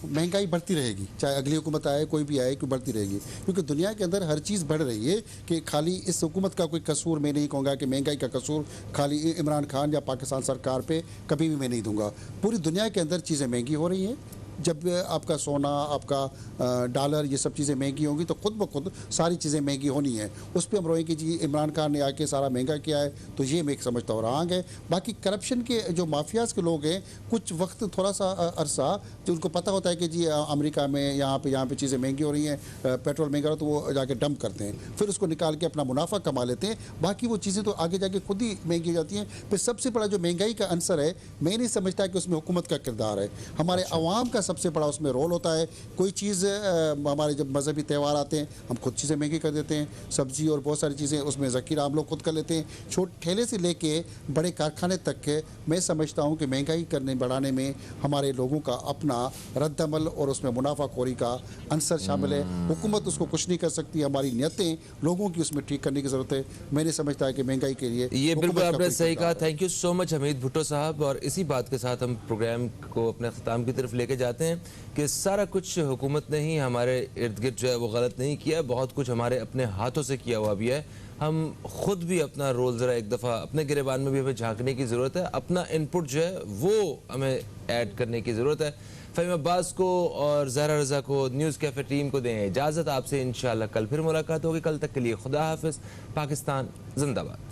महंगाई बढ़ती रहेगी, चाहे अगली हुकूमत आए, कोई भी आए, क्यों बढ़ती रहेगी, क्योंकि दुनिया के अंदर हर चीज़ बढ़ रही है। कि खाली इस हुकूमत का कोई कसूर मैं नहीं कहूँगा कि महंगाई का कसूर खाली इमरान खान या पाकिस्तान सरकार पे कभी भी मैं नहीं दूंगा। पूरी दुनिया के अंदर चीज़ें महंगी हो रही हैं। जब आपका सोना, आपका डॉलर, ये सब चीज़ें महंगी होंगी तो खुद ब खुद सारी चीज़ें महंगी होनी है। उस पर हम रोएं कि जी इमरान खान ने आके सारा महंगा किया है, तो ये मैं समझता हूँ रहा है। बाकी करप्शन के जो माफियाज़ के लोग हैं, कुछ वक्त थोड़ा सा अरसा जो उनको पता होता है कि जी अमेरिका में यहाँ पे चीज़ें महंगी हो रही हैं, पेट्रोल महंगा हो, तो वो जाके डंप करते हैं, फिर उसको निकाल के अपना मुनाफा कमा लेते हैं। बाकी वो चीज़ें तो आगे जाके खुद ही महंगी हो जाती हैं। फिर सबसे बड़ा जो महंगाई का आंसर है, मैं नहीं समझता कि उसमें हुकूमत का किरदार है, हमारे अवाम का सबसे बड़ा उसमें रोल होता है। कोई चीज़ हमारे जब मजहबी त्यौहार आते हैं, हम खुद चीज़ें महंगी कर देते हैं, सब्जी और बहुत सारी चीज़ें उसमें ज़ख़ीरा हम लोग खुद कर लेते हैं। छोटे ठेले से लेके बड़े कारखाने तक के, मैं समझता हूँ कि महंगाई बढ़ाने में हमारे लोगों का अपना रद्दमल और उसमें मुनाफाखोरी का अंसर शामिल है। हुकूमत उसको कुछ नहीं कर सकती, हमारी नियतें लोगों की उसमें ठीक करने की ज़रूरत है। मैं नहीं समझता है कि महंगाई के लिए ये बिल्कुल आपने सही कहा। Thank you so much Hamid Bhutto साहब। और इसी बात के साथ हम प्रोग्राम को अपने ख़त्म की तरफ लेके जाते हैं कि सारा कुछ हुकूमत ने ही हमारे इर्द गिर्द जो है वो गलत नहीं किया, बहुत कुछ हमारे अपने हाथों से किया हुआ भी है। हम खुद भी अपना रोल ज़रा एक दफ़ा अपने गिरेबान में भी हमें झांकने की ज़रूरत है, अपना इनपुट जो है वो हमें ऐड करने की ज़रूरत है। फ़हीम अब्बास को और ज़हरा रज़ा को, न्यूज़ कैफ़े टीम को दें इजाज़त। आपसे इंशाअल्लाह कल फिर मुलाकात होगी। कल तक के लिए खुदा हाफ़िज़। पाकिस्तान जिंदाबाद।